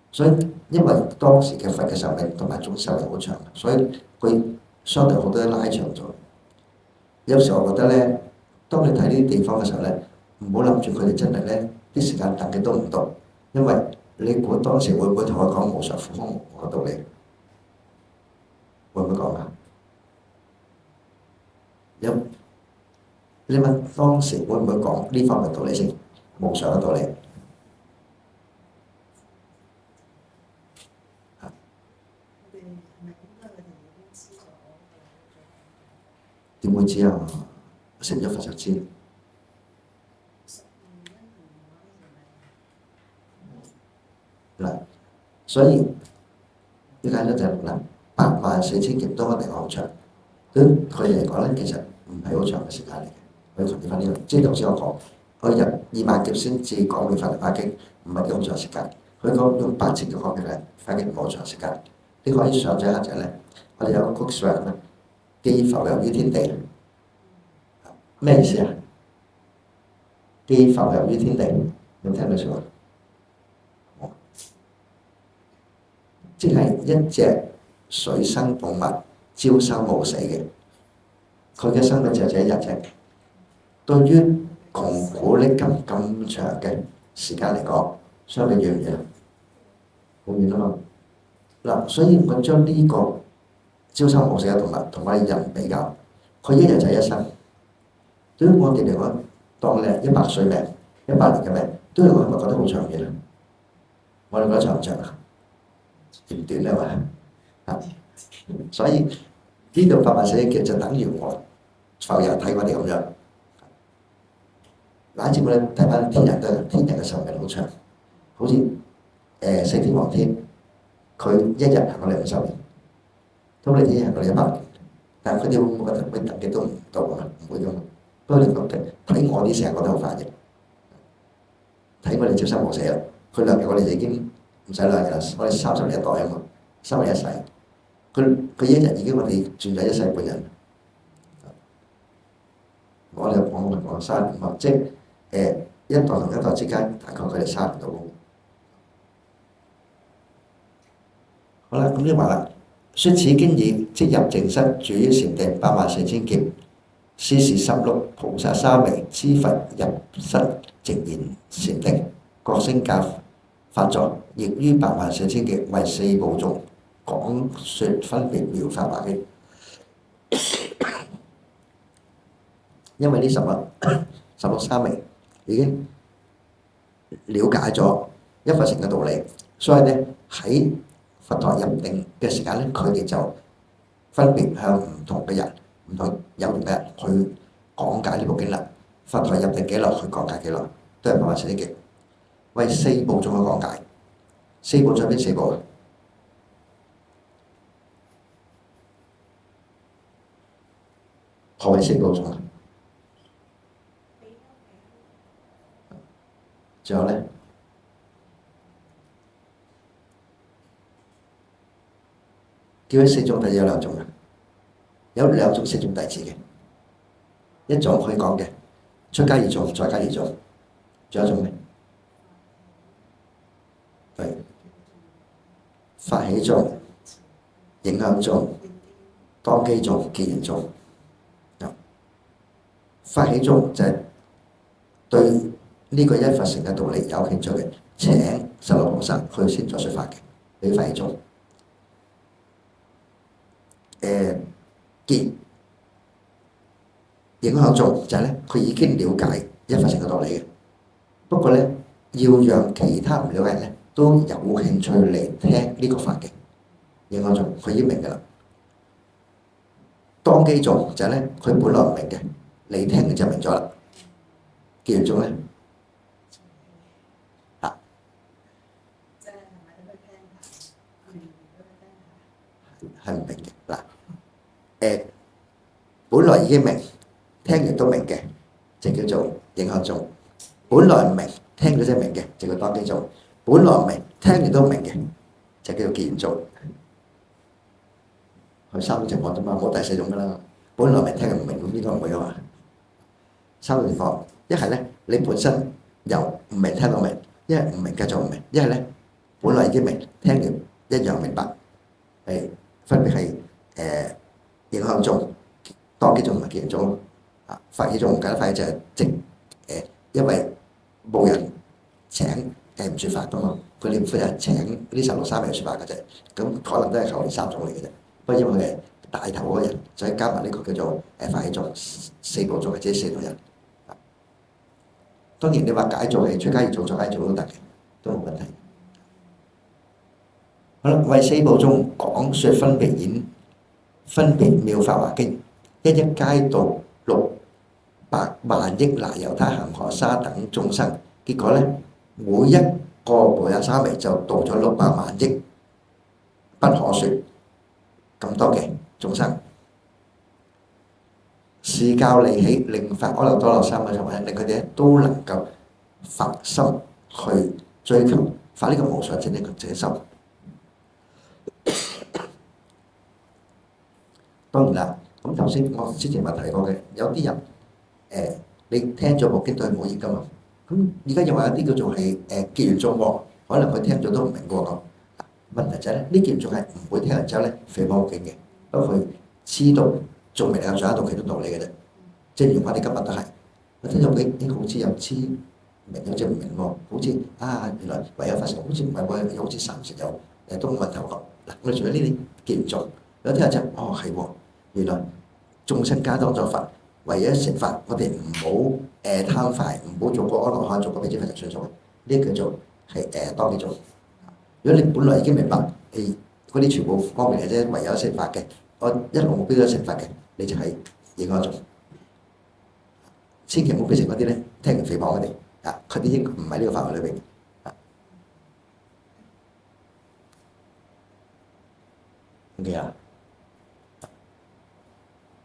所以因為當時嘅佛嘅壽命同埋眾壽命好長，所以佢相對好多都拉長咗。有時候我覺得咧，當你睇呢啲地方嘅時候咧，唔好諗住佢哋真係咧啲時間等嘅都唔到，因為你估當時會唔會同佢講無常苦空無我道理？會唔會講啊？你問當時會唔會講呢方面道理先？無常嘅道理。點會知啊？成咗佛就知。嗱，所以點解咧就係嗱，84000劫都一定好長。對佢哋嚟講咧，其實唔係好長嘅時間嚟嘅。我要強調翻呢個，即係頭先我講，我入20000劫先至講完《法華經》，唔係幾好長時間。佢講用8次嘅講嘅咧，反而唔好長時間。你可以想像一下就係咧，我哋有個曲上咧，既浮遊於天地，咩意思啊？既浮遊於天地，有冇聽到錯啊？即係一隻水生動物，朝生暮死嘅，佢嘅生命就係一日啫。對於窮苦力咁長嘅時間嚟講，相比遠唔遠啊？好遠啊嘛！嗱，所以我將呢個朝生暮死嘅動物同我哋人比較，佢一日就係一生。對於我哋嚟講，當你係100歲命、100年嘅命，對於我係咪覺得好長遠啊？我哋覺得長唔長啊？短短啊嘛，所以呢度84000劫就等於我浮遊睇我哋咁樣。乃至我哋睇翻天人都係，天人嘅壽命好長，好似四天王天，佢一日係我哋50年，咁你天人係我哋100年，但係佢哋會唔會覺得佢等嘅都唔到啊？唔會噶嘛。不過你覺得睇我啲成日覺得好快嘅，睇我哋朝生暮死啦，佢2日我哋已經唔使2日啦，我哋30年一代啊嘛，3日一世，佢一日已經我哋轉咗1世半人。我哋講3年嘛，即係一代同一代之間大概佢哋3年到。好啦，咁你話啦，説此經已，即入靜室，住於禪定84000劫。是時16菩薩沙彌知佛入室靜言禪定，各聲教法座，亦於84000劫為4部眾講説分別妙法華經。因為呢16沙彌已經了解咗一佛乘嘅道理，所以咧喺佛陀入定嘅時間咧，佢哋就分別向唔同嘅人、唔同有緣嘅人去講解呢部經啦。佛陀入定幾耐，去講解幾耐，都係84000劫，為4部眾去講解。4部眾邊4部啊？何謂4部眾啊？仲有咧，叫起4眾弟子有2種嘅，有2種4眾弟子嘅，一種可以講嘅出家二眾、在家二眾，仲有一種咩？係法喜眾、影響眾、當機眾、結緣眾。法喜眾就係對呢個一佛乘嘅道理有興趣嘅，請16菩薩去先作説法嘅，俾法喜眾。結影響眾就係咧，佢已經了解一佛乘嘅道理嘅，不過咧要讓其他唔了解人咧都有興趣嚟聽呢個法嘅影響眾，佢已經明㗎啦。當機眾就係咧，佢本來唔明嘅，你聽就明咗啦。結緣眾咧。係唔明嘅嗱。本來已經明，聽完都明嘅，就叫做影響中；本來唔明，聽咗先明嘅，就叫當機中；本來唔明，聽完都明嘅，就叫做結緣中。佢三種情況啫嘛，冇第四種噶啦。本來明聽唔明，咁應該唔會噶嘛。三種情況，一係咧你本身由唔明聽到明，一係唔明繼續唔明，一係咧本來已經明，聽完一樣明白。分別係影響中、當機中同埋結緣中咯。發起中唔簡單，發起就係因為冇人請唔説法噶嘛，佢哋負責請呢16-3名説法嘅啫，咁可能都係求呢三種嚟嘅啫。不過因為佢係帶頭嗰個人，再加埋呢個叫做發起中四部中或者四個人。當然你話解做係出家要做作解做都得嘅，都冇問題。好啦，為四部中講説分別妙法華經，一一皆度600萬億那由他恒河沙等眾生。結果咧，每一個菩薩沙彌就度咗600萬億不可説咁多嘅眾生。示教利喜，令發阿耨多羅三藐三菩提，令佢哋都能夠發心去追求發呢個無上正呢個這心。當然啦，咁頭先我之前咪提過嘅，有啲人你聽咗部經都係冇益噶嘛。咁而家又話有啲叫做係結緣眾喎，可能佢聽咗都唔明嘅喎。問題就係咧，呢結緣眾係唔會聽完之後咧誹謗好勁嘅，不過佢知道仲未能夠掌握到其中道理嘅啫。即係如我哋今日都係，我聽咗經，好似有知明，有知唔明喎，好似原來唯有發成，好似唔係喎，又好似三成有都冇問題喎。嗱，我哋除咗呢啲結緣眾，有啲人就係喎，原來眾生皆當作佛，為咗成佛，我哋唔好貪快，唔好做個阿羅漢，做個比丘佛就算數。呢叫做係當機中。如果你本來已經明白，嗰啲全部方面嘅啫，唯有成佛嘅，我一路目標都成佛嘅，你就係影響眾。千祈唔好變成嗰啲咧，聽人誹謗佢哋佢啲應唔喺呢個範圍裏邊。OK 啊，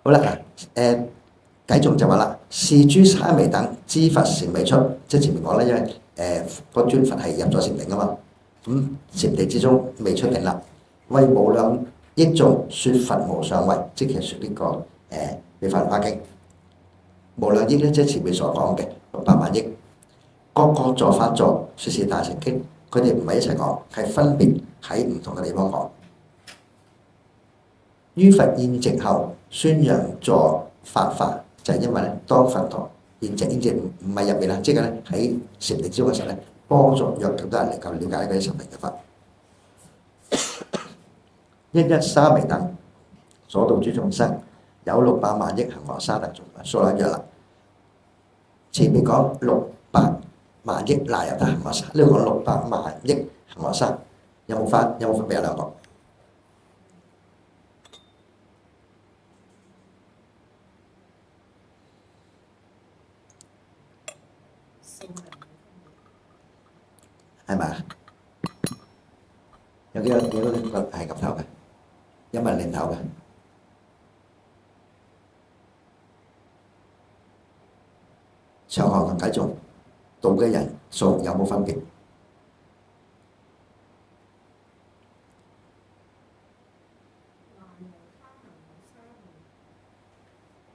好啦偈頌就話啦，是諸沙彌等知佛禪未出，即係前面講啦，因為個尊佛係入咗禪定啊嘛，咁禪定之中未出定啦，為無量億眾説佛無上位，即係説呢個妙法蓮華經。無量億咧，即係前面所講嘅600萬億，各個坐法座説是大乘經，佢哋唔係一齊講，係分別喺唔同嘅地方講。於佛現寂後宣揚助發法，就係因為咧，當佛陀現寂唔係入面啦，即係咧喺禪定之中嘅時候咧，幫助讓更多人能夠了解嗰啲神明嘅法。一一沙彌等所度諸眾生，有600萬億恒河沙等眾生，數量一樣啦。前面講600萬億那由他恒河沙，呢度講600萬億恒河沙，有冇分別啊兩個？係咪啊？有幾個係岌頭嘅，有冇人擰頭嘅？長行同偈頌度嘅人數有冇分別？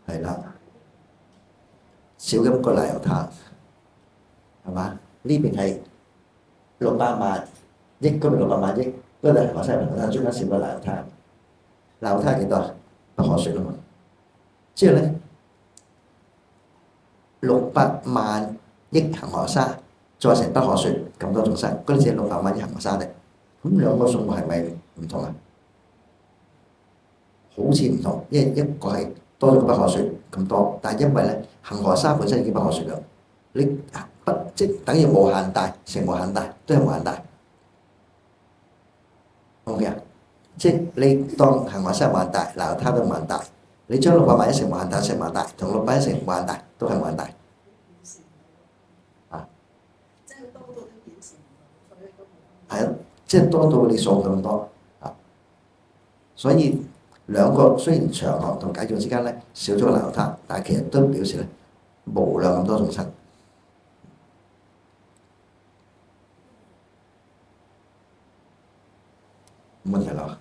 係啦，少咁個那由他，係嘛？呢邊係600萬億，嗰邊600萬億，嗰度恒河沙恒河沙中間少個那由他，那由他係幾多啊？不可説啊嘛。之後咧，600萬億恒河沙再成不可説咁多眾生，嗰啲只係600萬億恒河沙啫。咁兩個數目係咪唔同啊？好似唔同，因為一個係多咗個不可説咁多，但係因為咧恒河沙本身已經不可説啦，你即等於無限大成無限大，都係無限大。OK 啊？即係你當恒河沙無限大，那由他都無限大。你將600萬億成無限大，成無限大，同600億成無限大，都係無限大。即係多到都顯示唔到，所以都冇。係啊，即係多到你數咁多啊。所以兩個雖然長行同解脫之間咧少咗個難他，但係其實都表示咧無量咁多眾生。問題啦，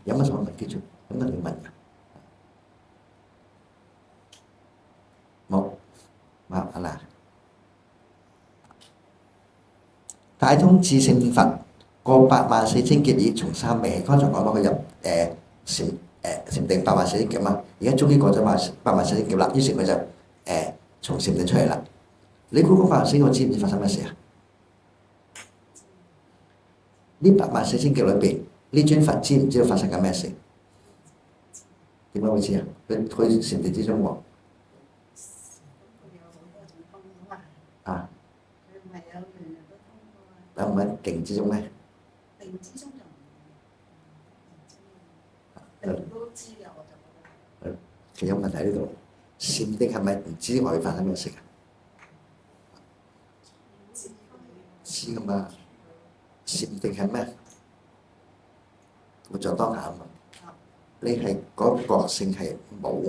有乜想問？記住，有乜要問㗎？冇，啊嗱，大通智勝佛過84000劫已從三昧起。剛才講到佢入禪定84000劫嘛，而家終於過咗84000劫啦，於是佢就從禪定出嚟啦。你估嗰84000劫知唔知發生咩事啊？呢84000劫裏邊，呢尊佛知唔知道發生緊咩事？點解會知啊？佢禪定之中喎。啊！有唔係定之中咩？定之中就定都知嘅，我就覺得。其實有問題喺呢度，禪定係咪唔知我會發生咩事㗎？知㗎嘛？禪定係咩？活在當下啊嘛。你係嗰個覺性係冇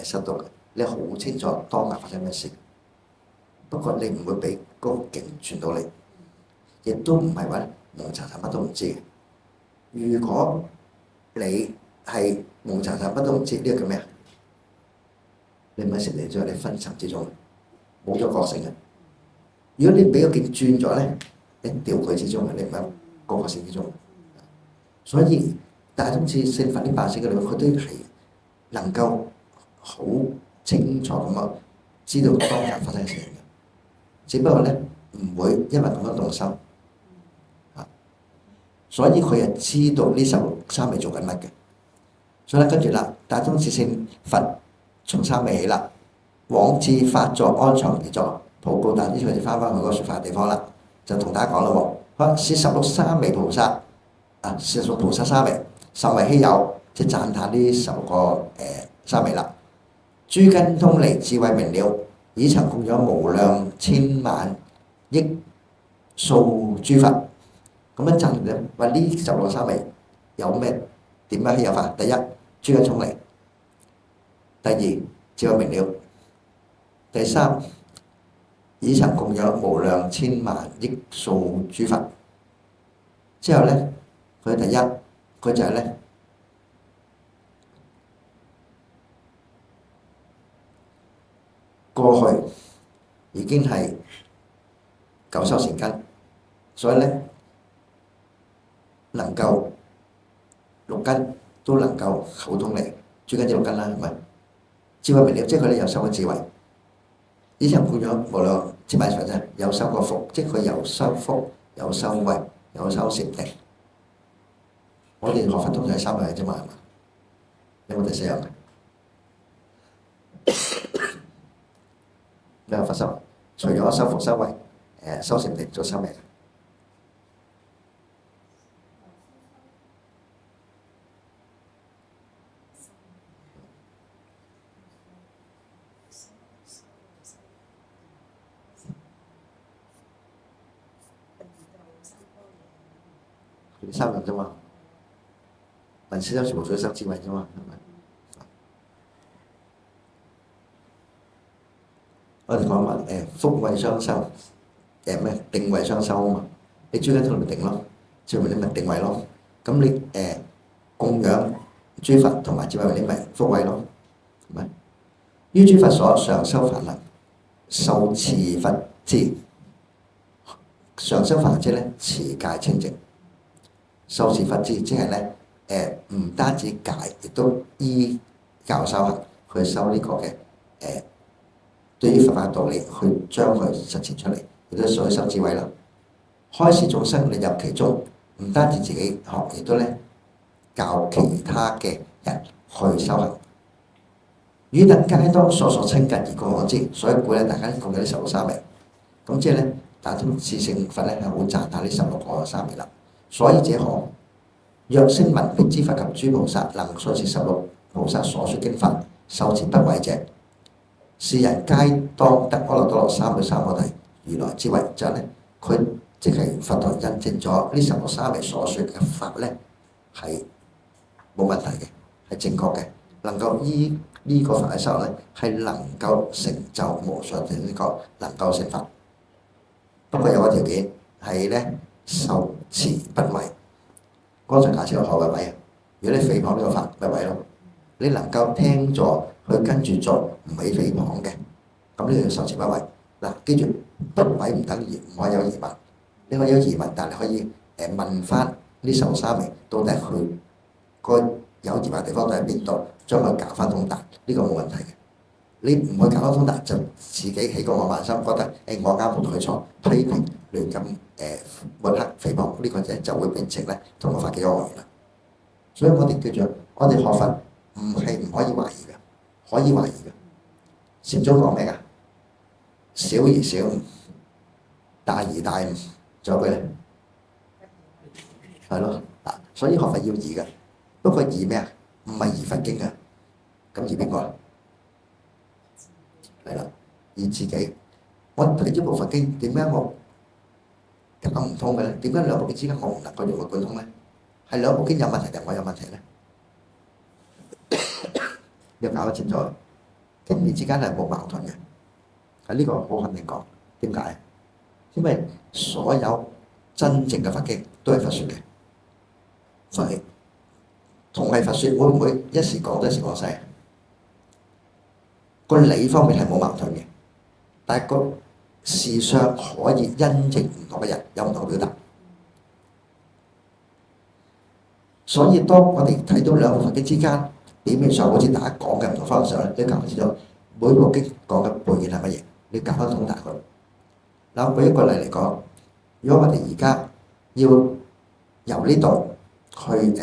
失到嘅，你好清楚當下發生咩事。不過你唔會俾嗰個境傳到你，亦都唔係話蒙查查乜都唔知嘅。如果你係蒙查查乜都唔知，呢個叫咩啊？你唔係禪定咗，你昏沉之中，冇咗覺性嘅。如果你俾個境轉咗咧，你掉佢之中嘅，你唔係個覺性之中。所以大通智勝佛呢840劫裏面，佢都係能夠好清楚咁啊，知道當下發生嘅事情嘅。只不過咧唔會因為咁樣動心啊，所以佢係知道呢三昧做緊乜嘅。所以咧跟住啦，大通智勝佛從三昧起啦，往至法座安詳而坐，禱告大。於是佢就翻去嗰個説法嘅地方啦，就同大家講啦喎，話是16三昧菩薩啊，是16菩薩三昧甚為稀有，即係讚歎呢16個三昧啦。諸根通利，智慧明了，已曾供養無量千萬億數諸佛。咁樣讚咧，話呢16個三昧有咩點樣稀有法？第一，諸根通利；第二，智慧明了；第三，已曾供養無量千萬億數諸佛。之後咧，佢第一，佢就係咧過去已經係久修善根，所以咧能夠六根都能夠口通利，諸根即六根啦，係咪？智慧明了，即係佢哋有修過智慧。以前供養無量千萬佛啫，有修過福，即係佢有修福、有修慧、有修禪定。我哋學佛通常係3樣嘢啫嘛，係嘛？有冇第4樣嘅？咩佛修？除咗修福、修慧、修禪定，做修咩？佢哋3樣啫嘛，文思修全部做修智慧啫嘛，係咪？我哋講話福慧雙修，咩定慧雙修啊嘛。你諸根通利咪定咯，智慧明了咪定慧咯。咁你供養諸佛同埋智慧明了咪福慧咯，係咪？於諸佛所常修梵行，受持佛智。常修梵行即係咧持戒清淨，受持佛智即係咧唔單止戒，亦都依教修行去修呢個嘅對於佛法道理去將佢實踐出嚟，亦都所以修智慧啦。開示眾生領入其中，唔單止自己學，亦都咧教其他嘅人去修行。汝等皆當所親近而供養之，所以鼓勵大家供養呢16個三昧。咁即係咧，大通智勝佛咧係好讚歎呢16個三昧啦。所以者何？若聲聞辟支佛及諸菩薩能所持16菩薩所說經法，受持不違者，是人皆當得阿耨多羅三藐三菩提如來之慧。就係咧，佢即係佛陀印證咗呢16個三昧所說嘅法咧，係冇問題嘅，係正確嘅，能夠依呢個法嘅時候咧，係能夠成就無上正呢個能夠成法。不過有個條件係咧，受持不違。剛才解釋咗何謂違啊？如果你誹謗呢個法，咪違咯。你能夠聽咗去跟住做，唔係誹謗嘅，咁呢個受持不違。嗱，記住不違唔等於唔可以有疑問。你可以有疑問，但係你可以問翻呢受沙彌到底佢個有疑問嘅地方喺邊度，將佢搞翻通達，呢個冇問題嘅。你唔去搞翻通達，就自己起個我慢心，覺得我啱同佢錯，批評亂咁抹黑誹謗，呢個就會變成咧同我法紀惡緣啦。所以我哋叫做我哋學佛唔係唔可以懷疑嘅，可以懷疑嘅。禪宗講咩㗎？小而小，大而大，仲有佢咧，係咯嗱。所以學佛要疑嘅，不過疑咩啊？唔係疑佛經啊，咁疑邊個啊？係啦，疑自己。我睇咗部佛經，點解我搞唔通嘅咧？點解兩部經之間我唔能夠融會貫通咧？係兩部經有問題定我有問題咧？要搞得清楚，經義之間係冇矛盾嘅。係呢個好肯定講。點解？因為所有真正嘅佛經都係佛説嘅，所以同係佛説會唔會一時講多一時講細？個理方面係冇矛盾嘅，但係個事上可以因應唔同嘅人有唔同嘅表達。所以當我哋睇到兩部佛經之間表面上好似大家講嘅唔同方向咧，你搞清楚每部經講嘅背景係乜嘢，你搞翻通達佢。嗱，我舉一個例嚟講，如果我哋而家要由呢度去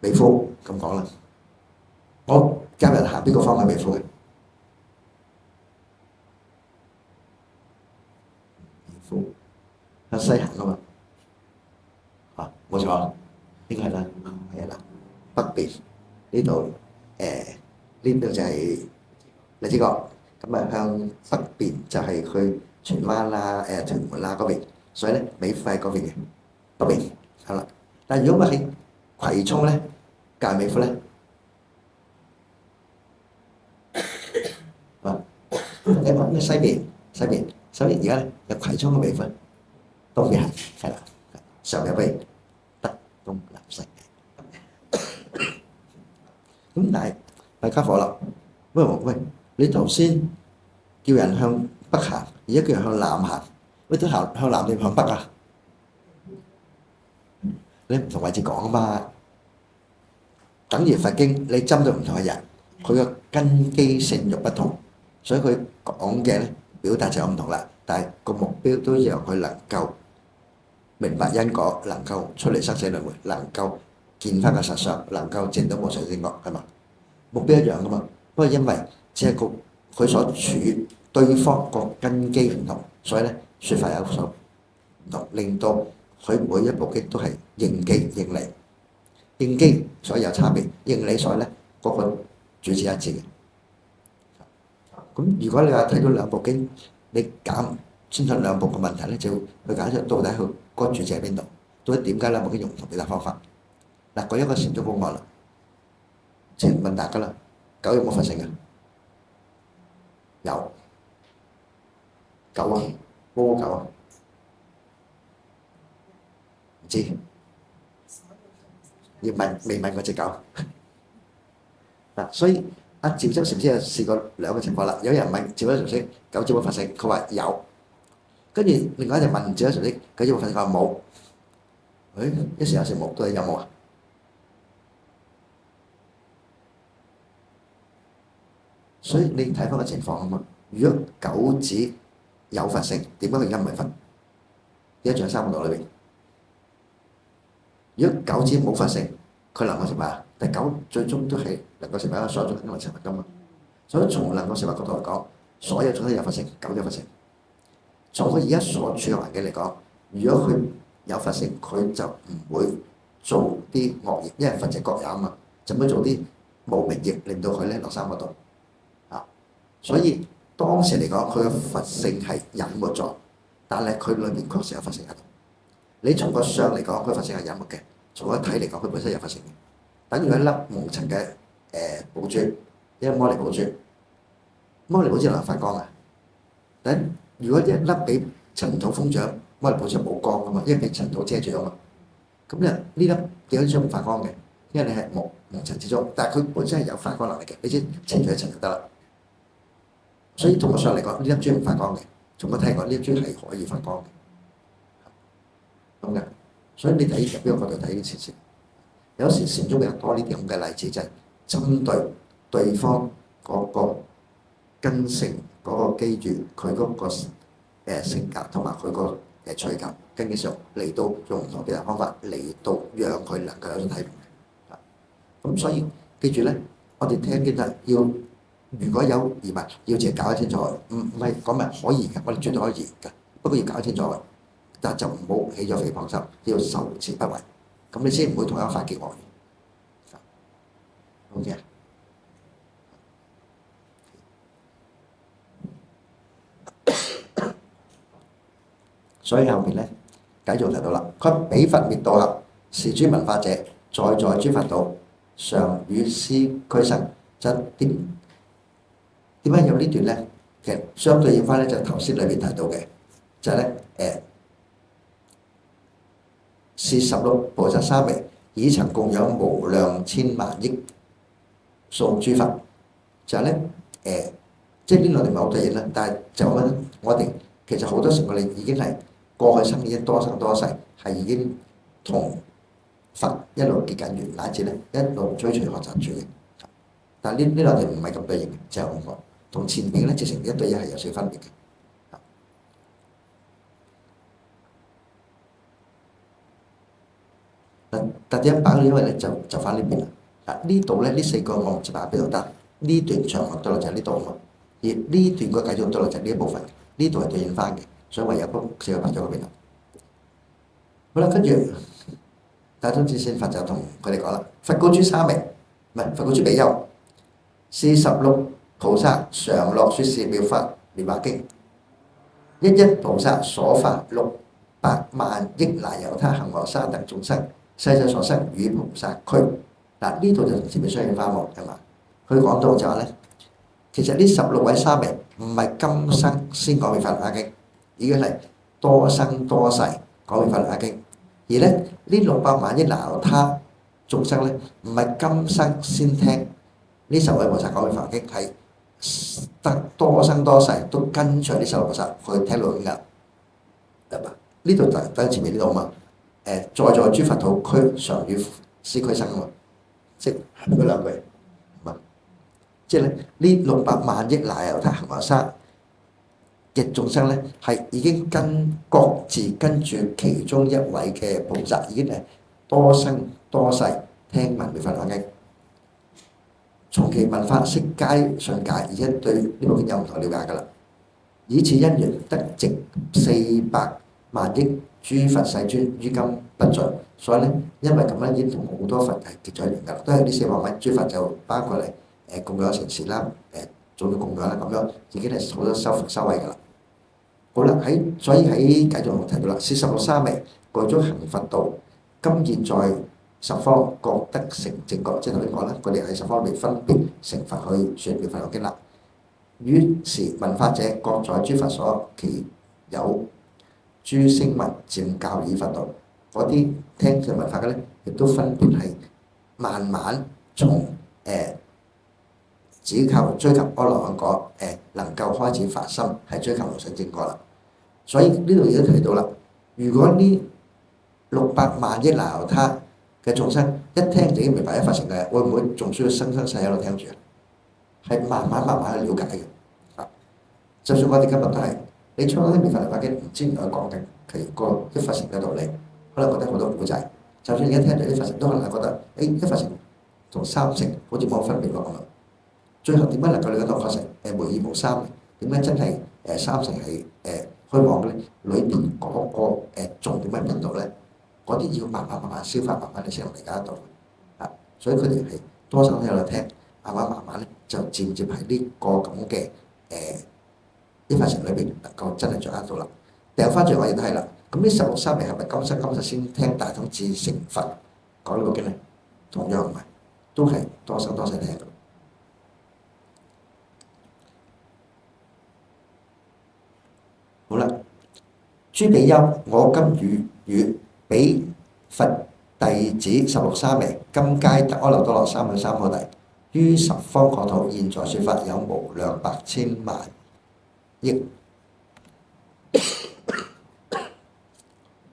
美孚咁講啦，我教人行邊個方向美孚嘅？美孚向西行啊嘛，嚇冇錯，應該係啦，係啦，北邊呢度呢度就係荔枝角。咁啊，向北邊就係去荃灣啦、屯門啦嗰邊，所以咧美孚喺嗰邊嘅北邊係啦。但係如果我喺葵涌咧，隔美孚咧，啊，你話咩西邊？西邊而家咧有葵涌嘅美孚，東邊係啦，上有北北東南西。咁但係大家伙啦，喂！你頭先叫人向北行，而家叫人向南行，喂都行向南定向北啊？你唔同位置講啊嘛，等於佛經你針對唔同嘅人，佢嘅根基性慾不同，所以佢講嘅咧表達就有唔同啦。但係個目標都讓佢能夠明白因果，能夠出嚟生死輪迴，能夠見翻個實相，能夠證到無上正覺，係嘛？目標一樣噶嘛，不過因為只係佢所處對方個根基唔同，所以咧説法有所唔同，令到佢每一部經都係應機應理，應機所以有差別，應理所以咧嗰個主旨一致嘅。咁如果你話睇到兩部經，你搞唔清楚兩部嘅問題咧，就要去解釋到底佢嗰個主旨喺邊度，到底點解兩部經用唔同表達方法？嗱，舉一個禪宗公案啦，前問答㗎啦，狗有冇佛性啊？有狗啊，蝸狗啊，唔知要問未問過隻狗嗱，所以阿趙州禪師有試過兩個情況啦。有人問趙州禪師狗有冇佛性，佢話有，跟住另外一隻問趙州禪師狗有冇佛性，佢話冇。一時有時冇，到底有冇啊？所以你睇翻個情況啊嘛。如果狗子有佛性，點解佢而家唔係佛？點解仲有三個道裏邊？如果狗子冇佛性，佢能夠成佛啊？但狗最終都係能夠成佛，所有眾生都能成佛噶嘛。所以從能夠成佛角度嚟講，所有眾生有佛性，狗有佛性。從佢而家所處嘅環境嚟講，如果佢有佛性，佢就唔會做啲惡業，因為佛就各有啊嘛，就唔會做啲無明業，令到佢咧落三個道。所以當時嚟講，佢嘅佛性係隱沒咗，但係佢裏面確實有佛性喺度。你從個相嚟講，佢佛性係隱沒嘅，從一睇嚟講，佢本身有發成嘅。等於一粒蒙塵嘅寶珠，一粒摩尼寶珠，摩尼寶珠能發光啊！但如果一粒俾塵土封長，摩尼寶珠冇光噶嘛，因為俾塵土遮住啊嘛。咁咧呢粒點解將唔發光嘅？因為你係蒙塵之中，但係佢本身係有發光能力嘅，你只清除一層就得啦。所以同我上嚟講，呢粒珠唔發光嘅。從我睇嚟講，呢粒珠係可以發光嘅，咁嘅。所以你睇入邊個角度睇呢件事，有時禪宗比較多呢啲咁嘅例子，就係針對對方嗰個根性嗰個機遇，佢嗰個性格同埋佢個取向，根基上嚟到用唔同嘅方法嚟到讓佢能夠有種體悟。咁所以記住咧，我哋聽經就要。如果有疑問，要自己搞清楚，唔係講明可以嘅，我哋絕對可以嘅，不過要搞清楚，但係就唔好起咗誹謗心，要受持不為，咁你先唔會同一法結惡緣。OK 啊？所以後邊咧，繼續提到啦，佢彼佛滅度後，是諸聞法者，在諸佛道，常與師俱生，則點解有呢段咧？其實相對應翻咧，就頭先裏邊提到嘅，就係咧是16菩薩三昧，已曾供養無量千萬億數諸佛，就係咧即係呢兩段唔係好對應啦。但係就咁樣，我哋其實好多時我哋已經係過去生已經多生多世，係已經同佛一路結緊緣，乃至咧一路追隨學習住嘅。但係呢兩段唔係咁對應嘅，就係咁講。同前面咧直情一對一係有少分別嘅。但點解擺因為咧就翻呢邊啦。嗱呢度咧呢4個我唔知擺喺邊度，但呢段長學對落就係呢度啊嘛。而呢段個繼續對落就係呢一部分，呢度係對應翻嘅，所以唯有嗰4個擺咗嗰邊啦。好啦，跟住大通智勝佛就同佢哋講啦：佛告諸沙彌，唔係佛告諸比丘，是16菩薩常樂說是妙法蓮華經，一一菩薩所化600萬億那由他恒河沙等眾生，世世所生與菩薩俱。嗱呢度就同前面相應翻喎，係嘛？佢講到就話咧，其實呢16位沙彌唔係今生先講妙法蓮華經，已經係多生多世講妙法蓮華經，而咧呢600萬億那由他眾生咧，唔係今生先聽呢10位菩薩講妙法蓮華經，係得多生多世都跟隨呢16菩薩去聽到經㗎，得嘛？呢度就喺前面呢度啊嘛。在諸佛土區常與師俱生啊嘛，即係嗰兩句，即係咧呢600萬億那由他恒河沙嘅眾生咧，係已經各自跟住其中一位嘅菩薩，已經係多生多世聽聞妙法蓮華經。從其聞法悉皆信解，而且對呢部經有唔同了解㗎啦。以此因緣得值400萬億諸佛世尊，於今不盡。所以咧，因為咁樣已經同好多佛係結咗緣㗎啦，都係呢400萬諸佛就包括嚟供養成事啦，做咗供養啦，咁樣已經係好多修福修慧㗎啦。好啦，所以喺繼續提到啦，是16沙彌具足行佛道，今現在十方各得成正覺，即係頭先講啦，佢哋喺10方面分別成佛去説妙法蓮華經啦。於是聞法者，各在諸佛所，其有諸聲聞漸教以佛道。嗰啲聽上聞法嘅咧，亦都分別係慢慢從只靠追求阿羅漢果，能夠開始發心係追求無上正覺啦。所以呢度亦都提到啦，如果呢600萬億那由他嘅眾生一聽就已經明白一法成嘅，會唔會仲需要生生世喺度聽住啊？係慢慢去了解嘅。就算我哋今日都係，你初聽妙法蓮華經，唔知原來講緊其個一法成嘅道理，可能覺得好多古仔。就算而家聽到一法成，都可能係覺得，一法成同三成好似冇分別喎咁樣。最後點解能夠了解到法成？無二無三？點解真係三成係虛妄嘅咧？裏邊嗰個重點喺邊度咧？嗰啲要慢慢消化，慢慢你先能理解得到。所以佢哋係多生喺度聽，慢慢咧就漸喺呢個咁嘅一法成裏邊能夠真係掌握到啦。掉翻轉我亦都係啦。咁呢16沙彌係咪今生先聽大通智成佛講呢個經咧，同樣唔係，都係多生多世聽嘅。好啦，諸比丘，我今與彼佛弟子16沙彌，今皆得阿耨多羅三藐三菩提，於十方國土現在說法，有無量百千萬億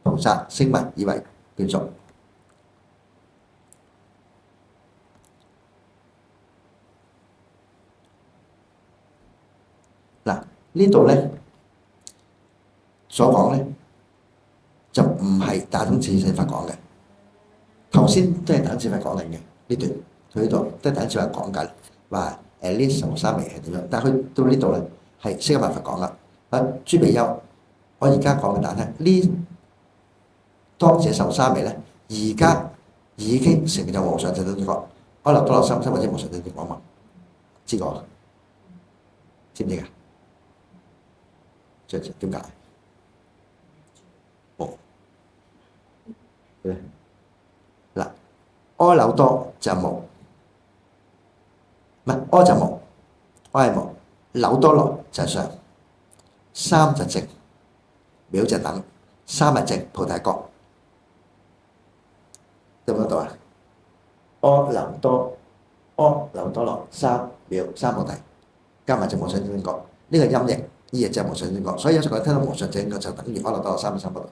菩薩聲聞以為眷屬。嗱，呢度咧所講咧就唔係大通智勝法講嘅，頭先都係大通智勝法講緊嘅呢段，佢呢度都係大通智勝法講緊話呢16沙彌係點樣，但係去到呢度咧係釋迦牟尼佛講啦。諸比丘，我而家講俾大家聽，呢當這16沙彌咧，而家已經成就無上正等正覺，阿耨多羅三藐三菩提或者無上正等正覺嘛？知個？知唔知㗎？點解？嗱，阿耨多就無，唔係阿就無，阿係無，耨多羅就係上，三就正，藐就等，三係正菩提覺，得唔得到啊？阿耨多羅三藐三菩提，加埋就無上正覺，呢個音譯。呢嘢就係無上正覺，所以有時我聽到無上正覺就等於阿耨多羅三藐三菩提。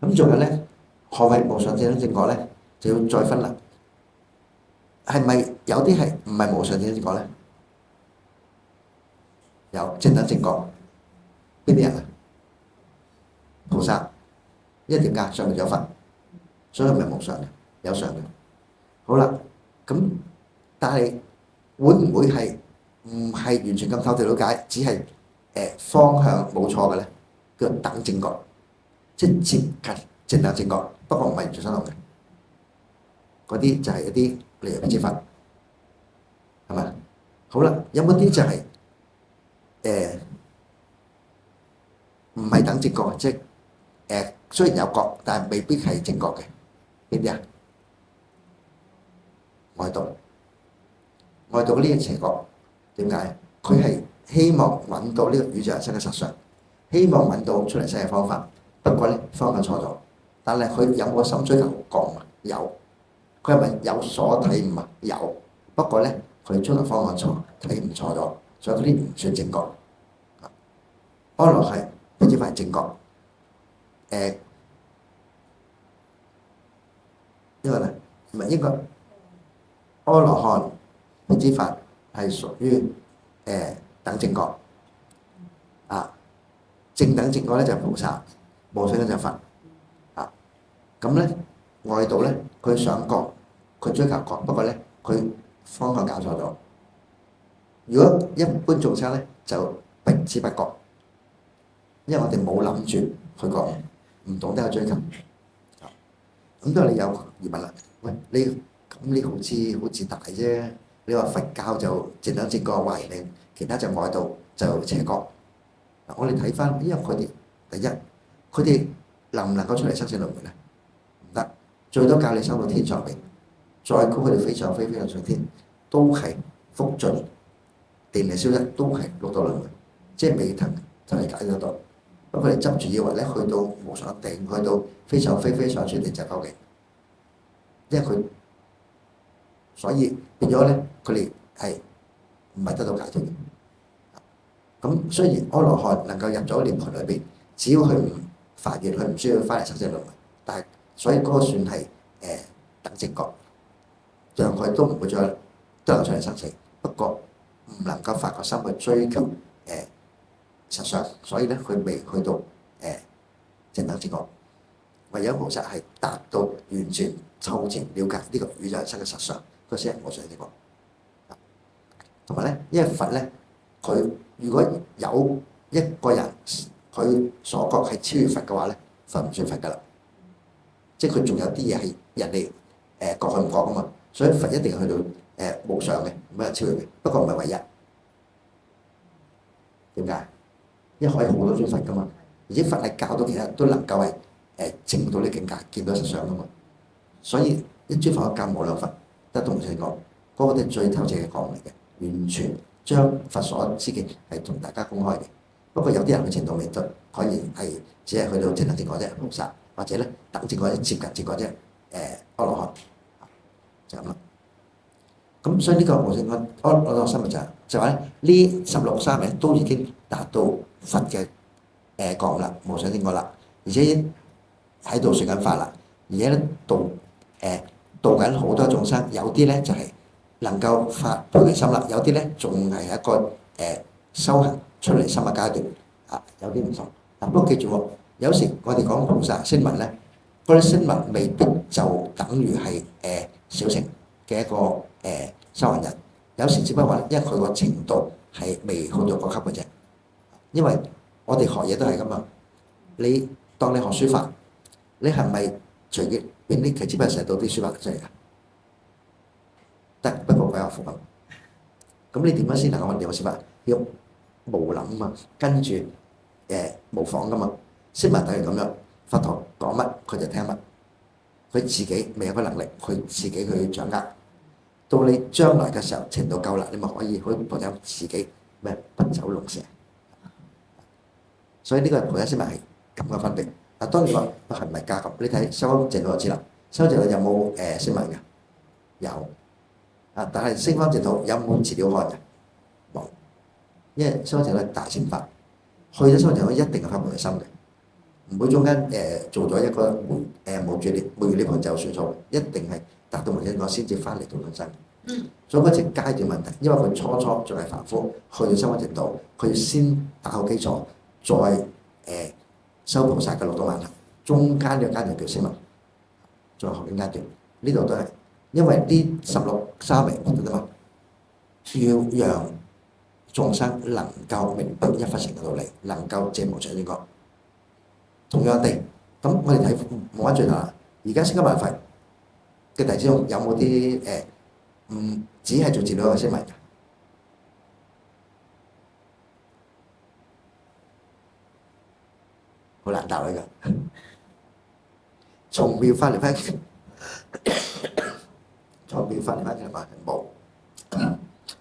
咁仲有咧，何謂無上正覺咧？就要再分啦。係咪有啲係唔係無上正覺咧？有正等正覺，邊啲人啊？菩薩，因為點解上面有佛，所以唔係無上嘅，有上嘅。好啦，咁但係會唔會係？唔係完全咁透徹了解，只係方向冇錯嘅咧，叫等正覺，即係接近正等正覺，不過唔係完全相同嘅。嗰啲就係一啲例如不知分，係咪？好啦，有冇啲就係唔係等正覺，即係雖然有覺，但係未必係正覺嘅。邊啲啊？外道，外道呢啲邪覺。點解？佢係希望揾到呢個宇宙人生嘅實相，希望揾到出嚟世嘅方法。不過咧方向錯咗，但係佢有冇心追求覺啊？有。佢係咪有所睇悟啊？有。不過咧佢追求方向錯，睇悟錯咗，所以嗰啲唔算正覺。阿羅係不知法係正覺。因為咧唔係應該阿羅漢不知法。係屬於等正覺啊，正等正覺咧就係菩薩，無上嘅就係佛啊。咁咧外道咧佢想覺，佢追求覺，不過咧佢方向搞錯咗。如果一般眾生咧就不知不覺，因為我哋冇諗住去覺，唔懂得去追求。咁當你有疑問啦，喂，你咁你好似大啫。你話佛教就正等正覺懷疑，其他就外道就邪覺。嗱，我哋睇翻，因為佢哋第一，佢哋能唔能夠出嚟生死輪迴咧？唔得，最多教你收到天上邊，再高佢哋飛上上天，都係福盡，電力消失，都係六道輪迴，即係未騰就係解得到。不過佢哋執住以為咧，去到無上定，去到飛上上天就究竟，因為佢。所以變咗咧，佢哋係唔係得到解脫嘅？咁雖然阿羅漢能夠入咗涅槃裏邊，只要佢唔發願，佢唔需要翻嚟生死輪迴，但係所以嗰個算係等正覺，讓佢都唔會再都能出嚟生死。不過唔能夠發個心去追求實相，所以咧佢未去到正等正覺。唯有菩薩係達到完全透徹了解呢個宇宙人生嘅實相。嗰先係無上正覺，同埋咧，因為佛咧，佢如果有一個人佢所覺係超越佛嘅話咧，佛唔算佛噶啦，即係佢仲有啲嘢係人哋覺佢唔覺噶嘛，所以佛一定去到無上嘅，冇人超越嘅。不過唔係唯一，點解？因為可以好多尊佛噶嘛，而且佛係教到其他人都能夠係證到啲境界，見到實相噶嘛。所以一諸佛教無量佛得同性講，嗰個都係最透徹嘅講嚟嘅，完全將佛所知嘅係同大家公開嘅。不過有啲人嘅程度未得，可以係只係去到正等正覺啫，菩薩或者咧等正覺接近正覺啫，阿羅漢就咁啦。咁所以呢個無性安樂心咪就話咧，呢16沙彌都已經達到佛嘅覺悟啦，無上正覺啦，而且喺度説緊法啦，而且咧度緊好多眾生，有啲咧就係能夠發菩提心啦，有啲咧仲係一個修行出離心嘅階段啊，有啲唔同。嗱，不過記住喎，有時我哋講菩薩聲聞咧，嗰啲聲聞未必就等於係小乘嘅一個修行人，有時只不過話，因為佢個程度係未去到嗰級嘅啫。因為我哋學嘢都係咁嘛，你當你學書法，你係咪隨便啲佢只不過寫到啲書法出嚟㗎？得，不過佢有符合。咁你點樣先能夠運用書法？要模諗啊嘛，跟住模仿㗎嘛。聲聞等於咁樣，佛陀講乜佢就聽乜，佢自己未有個能力，佢自己去掌握。到你將來嘅時候程度夠啦，你咪可以好似菩提自己不走龍蛇。所以呢個菩提聲聞係咁嘅分別。嗱，當然話係唔係加級？你睇修方淨土就知啦。修方淨土有冇聲聞㗎？有啊，但係西方淨土有冇自了開㗎？冇，因為修方淨土係大乘法，去咗修方淨土一定係發菩提心嘅，唔會中間做咗一個無住涅槃就算數，一定係達到無上正覺先至翻嚟到眾生。所以嗰隻階段問題，因為佢初仲係凡夫，去到修方淨土，佢要先打好基礎。再修菩薩嘅六度萬行，中間呢個階段叫聲聞，再學嘅階段，呢度都係因為呢16沙彌得嘛，要讓眾生能夠明白一佛乘嘅道理，能夠證無上正覺。同樣地，咁我哋睇冇翻轉頭啦。而家釋迦牟尼佛嘅弟子中有冇啲唔只係做治療嘅聲聞？好難答呢個，從妙法嚟翻，從妙法嚟翻嘅話冇，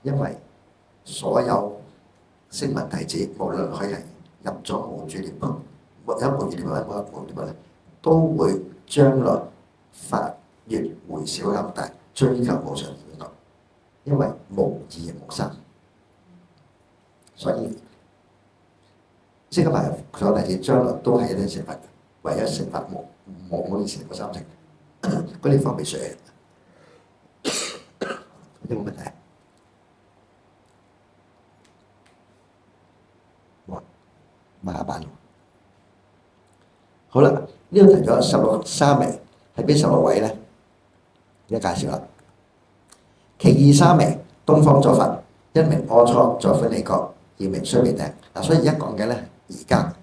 因為所有聲聞弟子，無論佢係入咗無住涅槃，有無住涅槃冇無住涅槃咧，都會將來發願回小向大，追求無上正覺，因為無二無三，所以。即係話，所有弟子將來都係一定成佛嘅，唯一成佛冇以前嗰三乘，嗰啲方便説，有冇問題？哇，麻煩。好啦，呢度提咗16沙彌係邊16位咧？而家介紹啦。其二沙彌東方作佛，一名阿初在歡喜國，二名須彌頂。嗱，所以而家講嘅咧。而家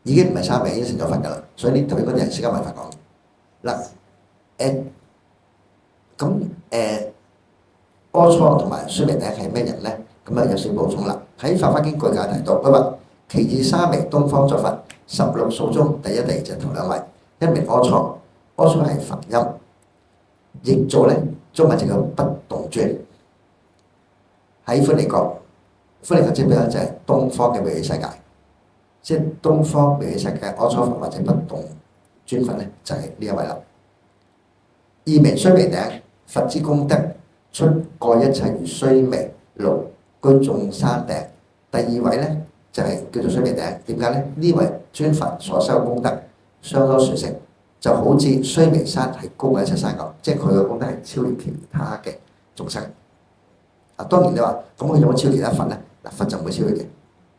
已經唔係沙彌，已經成咗佛㗎啦。所以呢頭先嗰啲係釋迦牟尼佛講嗱。阿初同埋須彌頂係咩人咧？咁啊有少補充啦。喺《法華經》句解提到，佢話其二沙彌東方作佛，16數中第一地就頭兩位，一名阿初，阿初係梵音，譯做咧中文就叫不動尊。喺歡喜國，歡喜國即係咩咧？就係東方嘅妙喜世界。即係東方妙喜世界阿初佛或者不動尊佛咧，就係呢一位啦。二名須彌頂，佛之功德出過一切如須彌盧居眾山頂。第二位咧就係叫做須彌頂，點解咧？呢位尊佛所修功德相當殊勝，就好似須彌山係高過一切山咁，即係佢嘅功德係超越其他嘅眾生。啊，當然你話咁佢有冇超越其他佛咧？嗱，佛就唔會超越嘅。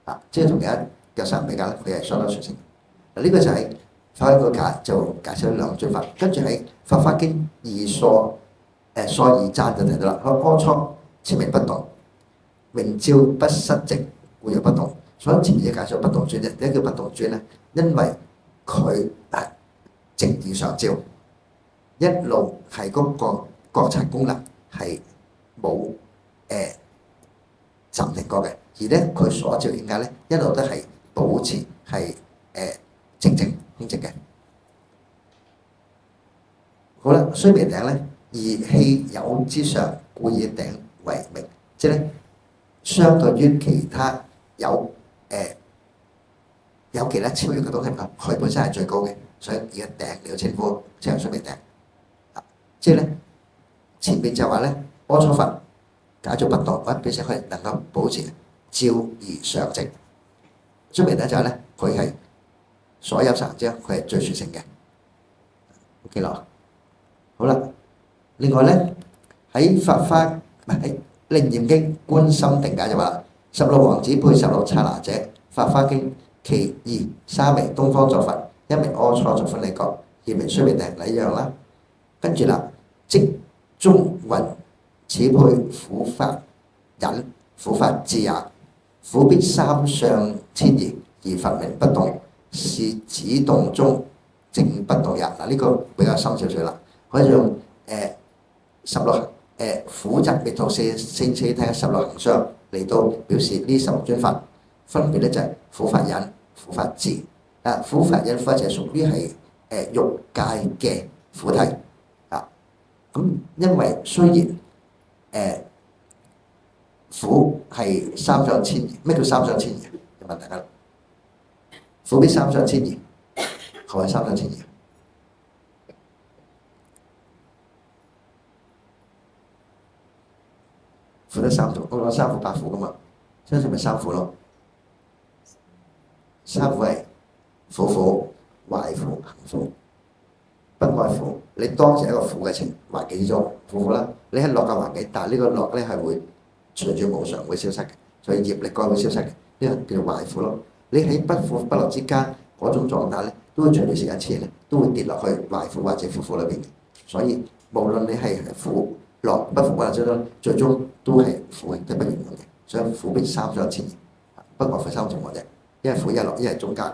啊，即係同其他嘅山比較咧，佢係相當殊勝。嗱，呢個就係法華經解就解釋咗兩尊佛，跟住喺法華經二疏二讚就提到啦。阿初前名不動，明照不失靜，故有不動。所以前面嘅解釋不動尊啫。點解叫不動尊咧？因為佢係靜而常照，一路係嗰個覺察功能係冇暫停過嘅，而咧佢所照境界咧一路都係保持係靜靜空靜嘅。須彌頂咧，而氣有之上，故以頂為名。即係咧，相對於其他有其他超越嘅東西啊，佢本身係最高嘅，所以而家頂你要稱呼即係須彌頂。即係咧，前面就話咧，阿閦佛解做不動，或者表示佢能夠保持照而常寂。須彌頂就係咧，佢係所有神之中，佢係最殊勝嘅。OK 咯，好啦。另外咧，喺法華唔係喺楞嚴經觀心定解就話：16王子配16剎那者，法華經其二三名東方作佛，一名阿閦作歡喜國，二名須彌頂，嗱一樣啦。跟住啦，即中云：此配苦法忍，苦法智也。苦必三相遷移，而佛名不動，是止動中正不動也。嗱呢個比較深少少啦，可以用16苦集滅道四聽16行相嚟到表示呢16尊法，分別咧就係苦法忍、苦法智。苦法忍、苦法智係屬於係欲界嘅苦諦啊。咁因為雖然苦係三相遷移，咩叫三相遷移？就問大家啦。苦必三相遷移，何謂三相遷移？苦得三種，我講三苦八苦噶嘛，相信咪三苦咯。三苦係苦苦、壞苦、行苦。不愛苦，你當時一個苦嘅環境之中，苦苦啦。你喺樂嘅環境，但係呢個樂咧係會隨住無常會消失嘅，所以業力該會消失嘅，呢個叫做壞苦咯。你喺不苦不樂之間嗰種狀態咧，都會隨住時間遷咧，都會跌落去壞苦或者苦苦裏邊嘅。所以無論你係苦樂不苦不樂之中，最終都係苦嘅，都不圓滿嘅。所以苦必三相遷移，不外乎三種嘅啫，一係苦一係樂，一係中間。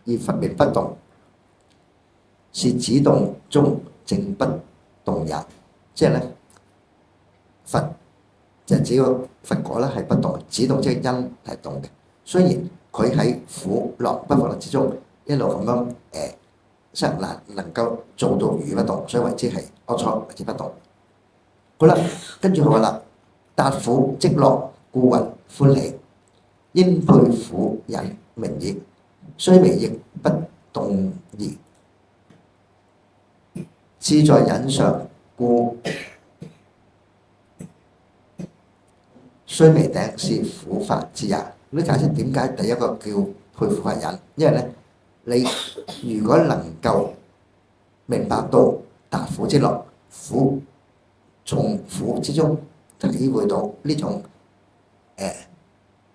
而佛名不動，是止動中正不動也。即係咧，佛就指個佛果咧係不動，止動即係因係動嘅。雖然佢喺苦樂不苦樂之中一路咁樣實能夠做到如不動，所以為之係阿閦為之不動。好啦，跟住佢話啦，達苦即樂，故云歡喜，應配苦忍名矣。須彌亦不動疑，志在忍上，故須彌頂是苦法智也。咁解釋點解第一個叫配苦法忍？因為咧，你如果能夠明白到達苦之樂，從苦之中體會到呢種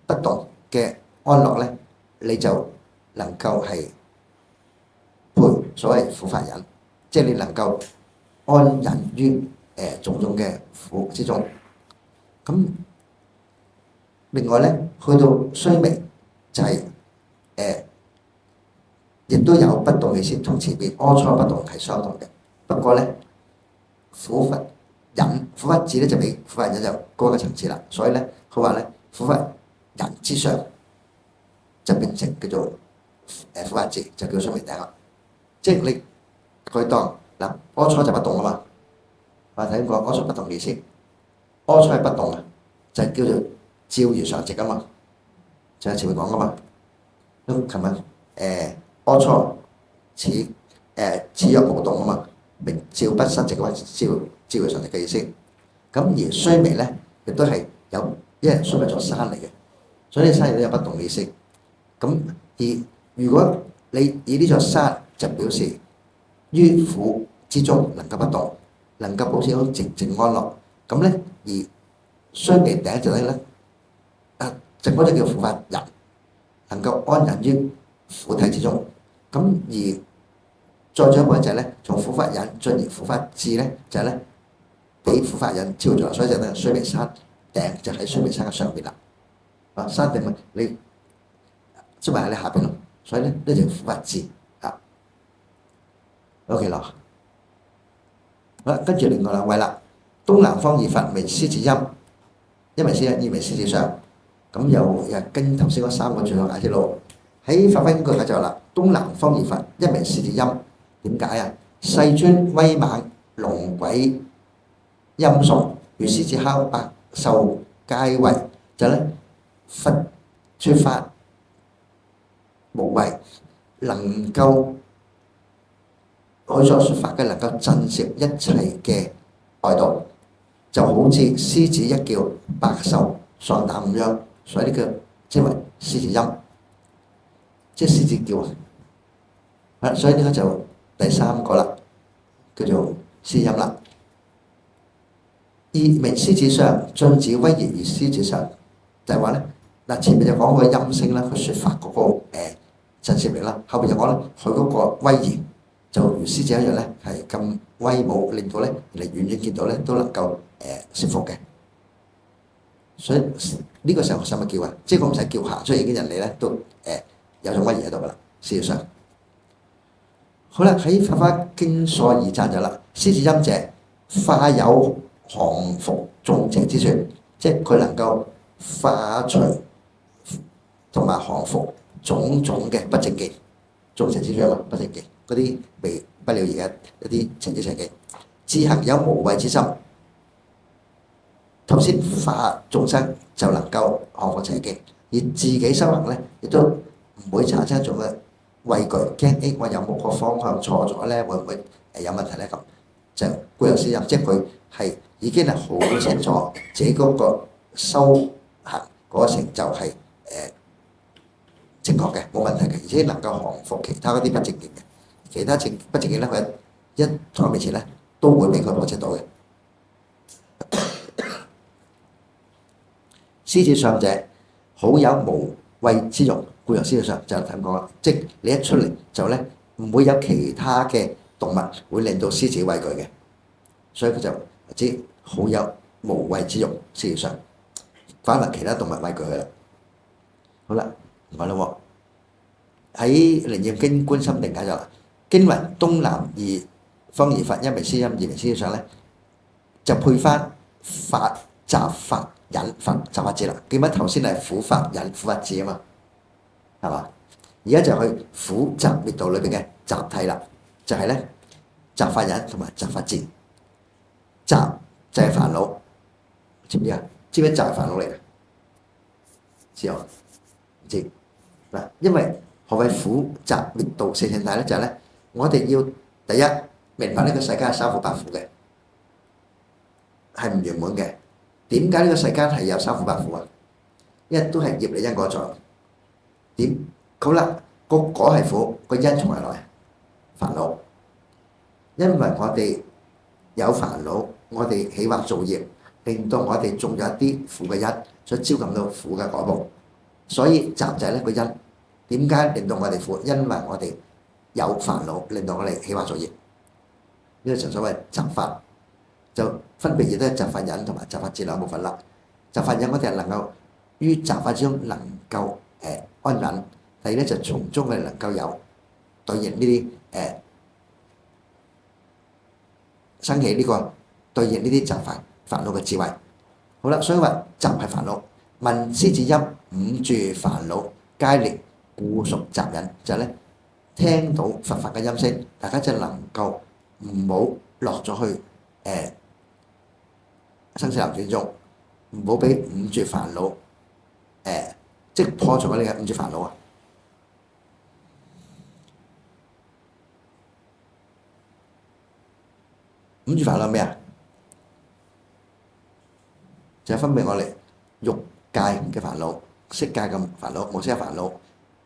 不動嘅安樂咧，你就能夠係配所謂苦法忍，即係你能夠安忍於種種嘅苦之中。咁另外咧，去到須彌就係亦都有不動嘅意思，同前面阿閦不動係相同嘅。不過咧，苦法忍、苦法智咧就比苦法忍就高一個層次啦。所以咧，佢話咧，苦法忍之上就變成叫做苦法智，就叫須彌頂啦。即係你佢當嗱，阿閦就不動啊嘛。我睇過阿閦不動嘅意思，阿閦係不動啊，就係叫做照而常寂啊嘛，就係前面講噶嘛。咁琴日阿閦此若無動啊嘛，名照不失寂嘅話，照而常寂嘅意思。咁而須彌咧，亦都係有，因為須彌座山嚟嘅，所以呢山亦都有不動嘅意思。咁而如果你以呢座山就表示於苦之中能夠不動，能夠保持好靜靜安樂，咁咧而須彌頂就係咧就嗰隻叫苦法忍，能夠安忍於苦體之中。咁而再進一步就係咧，從苦法忍進而苦法智咧，就係咧比苦法忍超咗，所以就咧須彌山頂就喺須彌山嘅上邊啦。山頂咪你即係喺你下邊咯，所以咧呢就苦法智啊。OK 咯，好啦，跟住另外兩位啦，東南方二佛名獅子音，一名獅子，二名獅子相。咁又跟頭先嗰三個最後解釋咯。喺法華經句解就話啦，東南方二佛，一名獅子音，點解啊？世尊威猛，龍鬼音誦，如獅子哮，百獸皆畏。就咧佛説法無畏，能夠佢所説法嘅能夠震懾一切嘅外道，就好似獅子一叫，百獸喪膽咁樣，所以呢個稱為獅子音，即係獅子叫啊！所以呢個就第三個啦，叫做獅音啦。二名獅子相，進子威儀如獅子相，就係話咧嗱，前面就講個音聲啦，佢説法嗰、震懾力啦，後邊就講咧佢嗰個威儀就如獅子一樣咧，係咁威武，令到咧人哋遠遠見到咧都能夠説服嘅。所以呢個時候使乜叫啊？即係佢唔使叫下，所以已經人哋咧都有種威儀喺度噶啦。事實上，好啦，喺《法華經疏二讚》就啦，獅子音者，化有降伏眾邪之說，即係佢能夠化除同埋降伏種種嘅不正見，眾邪之說啊嘛，不正見嗰啲未不了義嘅一啲情之邪見，自行有無畏之心。頭先化眾生就能夠降伏邪見，而自己修行咧亦都唔會產生一種嘅畏懼，驚我有冇個方向錯咗咧，會唔會有問題咧？咁就固有獅音，即係佢係已經係好清楚自己嗰個修行嗰個成就係正確嘅，冇問題嘅，而且能夠降服其他嗰啲不正見嘅，其他不正見咧，佢一坐面前咧都會俾佢破斥到嘅。獅子相者，好有無畏之容，故有獅子相，就係咁講啦。即係你一出嚟就咧，唔會有其他嘅動物會令到獅子畏懼嘅，所以佢就知好有無畏之容，獅子相，反為其他動物畏懼佢啦。好啦，唔講啦喎。喺《楞嚴經》觀心定解就啦，經云東南二方二法，一名獅音，二名獅子相咧，就配翻法集法忍法集法智啦。記唔記得頭先係苦法忍苦法智啊嘛，係嘛？而家就去苦集滅道裏邊嘅集諦啦，就係咧集法忍同埋集法智。集就係煩惱，知唔知啊？知唔知集係煩惱嚟嘅？知啊？唔知嗱，因為何謂苦集滅道四聖諦咧？就係咧，我哋要第一明白呢個世界係三苦八苦嘅，係唔圓滿嘅。點解呢個世間係有三苦八苦啊？因為都係業力因果在。點好啦？個果係苦，個因從何來？煩惱。因為我哋有煩惱，我哋起惑造業，令到我哋種咗一啲苦嘅因，所以招感到苦嘅果報。所以集就係呢個因。點解令到我哋苦？因為我哋有煩惱，令到我哋起惑造業。呢個就所謂集法。就分別亦都係集法忍同埋集法智兩部分啦。集法忍我哋係能夠於集法之中能夠安忍，第二咧就從中嘅能夠有對應呢啲生起呢個對應呢啲集法煩惱嘅智慧。好啦，所以話集係煩惱，聞獅子音，五住煩惱皆裂，故屬集忍。就係咧聽到佛法嘅音聲，大家就能夠唔好落咗去生死流轉中，唔好俾五住煩惱即係破除咗你嘅五住煩惱啊！五住煩惱係咩啊？就係分別我哋欲界嘅煩惱、色界嘅煩惱、無色嘅煩惱、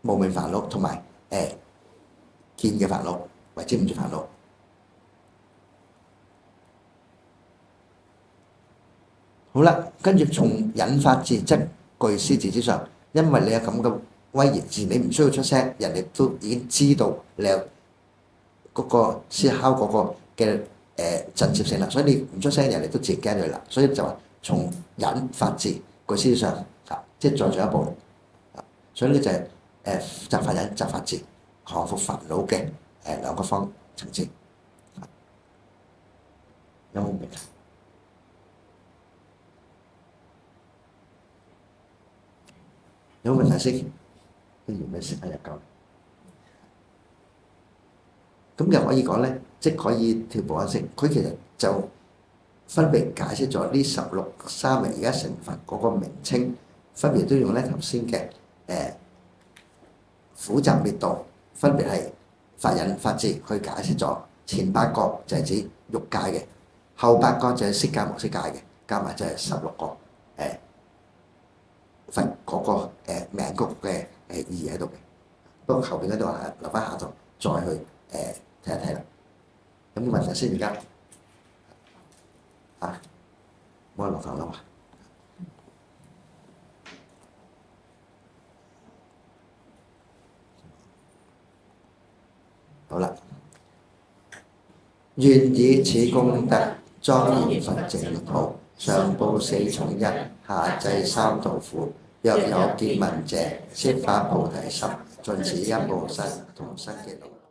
無明煩惱同埋見嘅煩惱，為之五住煩惱。好啦，跟住從忍法智則具獅子之相，因為你有咁嘅威嚴，自然你唔需要出聲，人哋都已經知道你有嗰個思考嗰個嘅震懾性啦，所以你唔出聲，人哋都自然驚佢啦。所以就話從忍法智具獅子相啊，即係再進一步啊。所以呢就係集法忍、集法智降服煩惱嘅兩個方層次。有冇明白？有冇問題先？跟住咩食啊？日久咁又可以講咧，即可以跳步一聲。佢其實就分別解釋咗呢16三位而家成分嗰個名稱，分別都用咧頭先嘅苦集滅道，分別係法忍法智去解釋咗。前8個就係指欲界嘅，後8個就係色界無色界嘅，加埋就係16個佛嗰個命局嘅意義喺度嘅。不過後邊嗰度留翻下度再去睇一睇啦。有冇問題先而家？冇落堂啦嘛。好啦，願以此功德莊嚴佛淨土，上報4重恩，下濟3途苦。若有見聞者，悉發菩提心，盡此一無身同生極樂。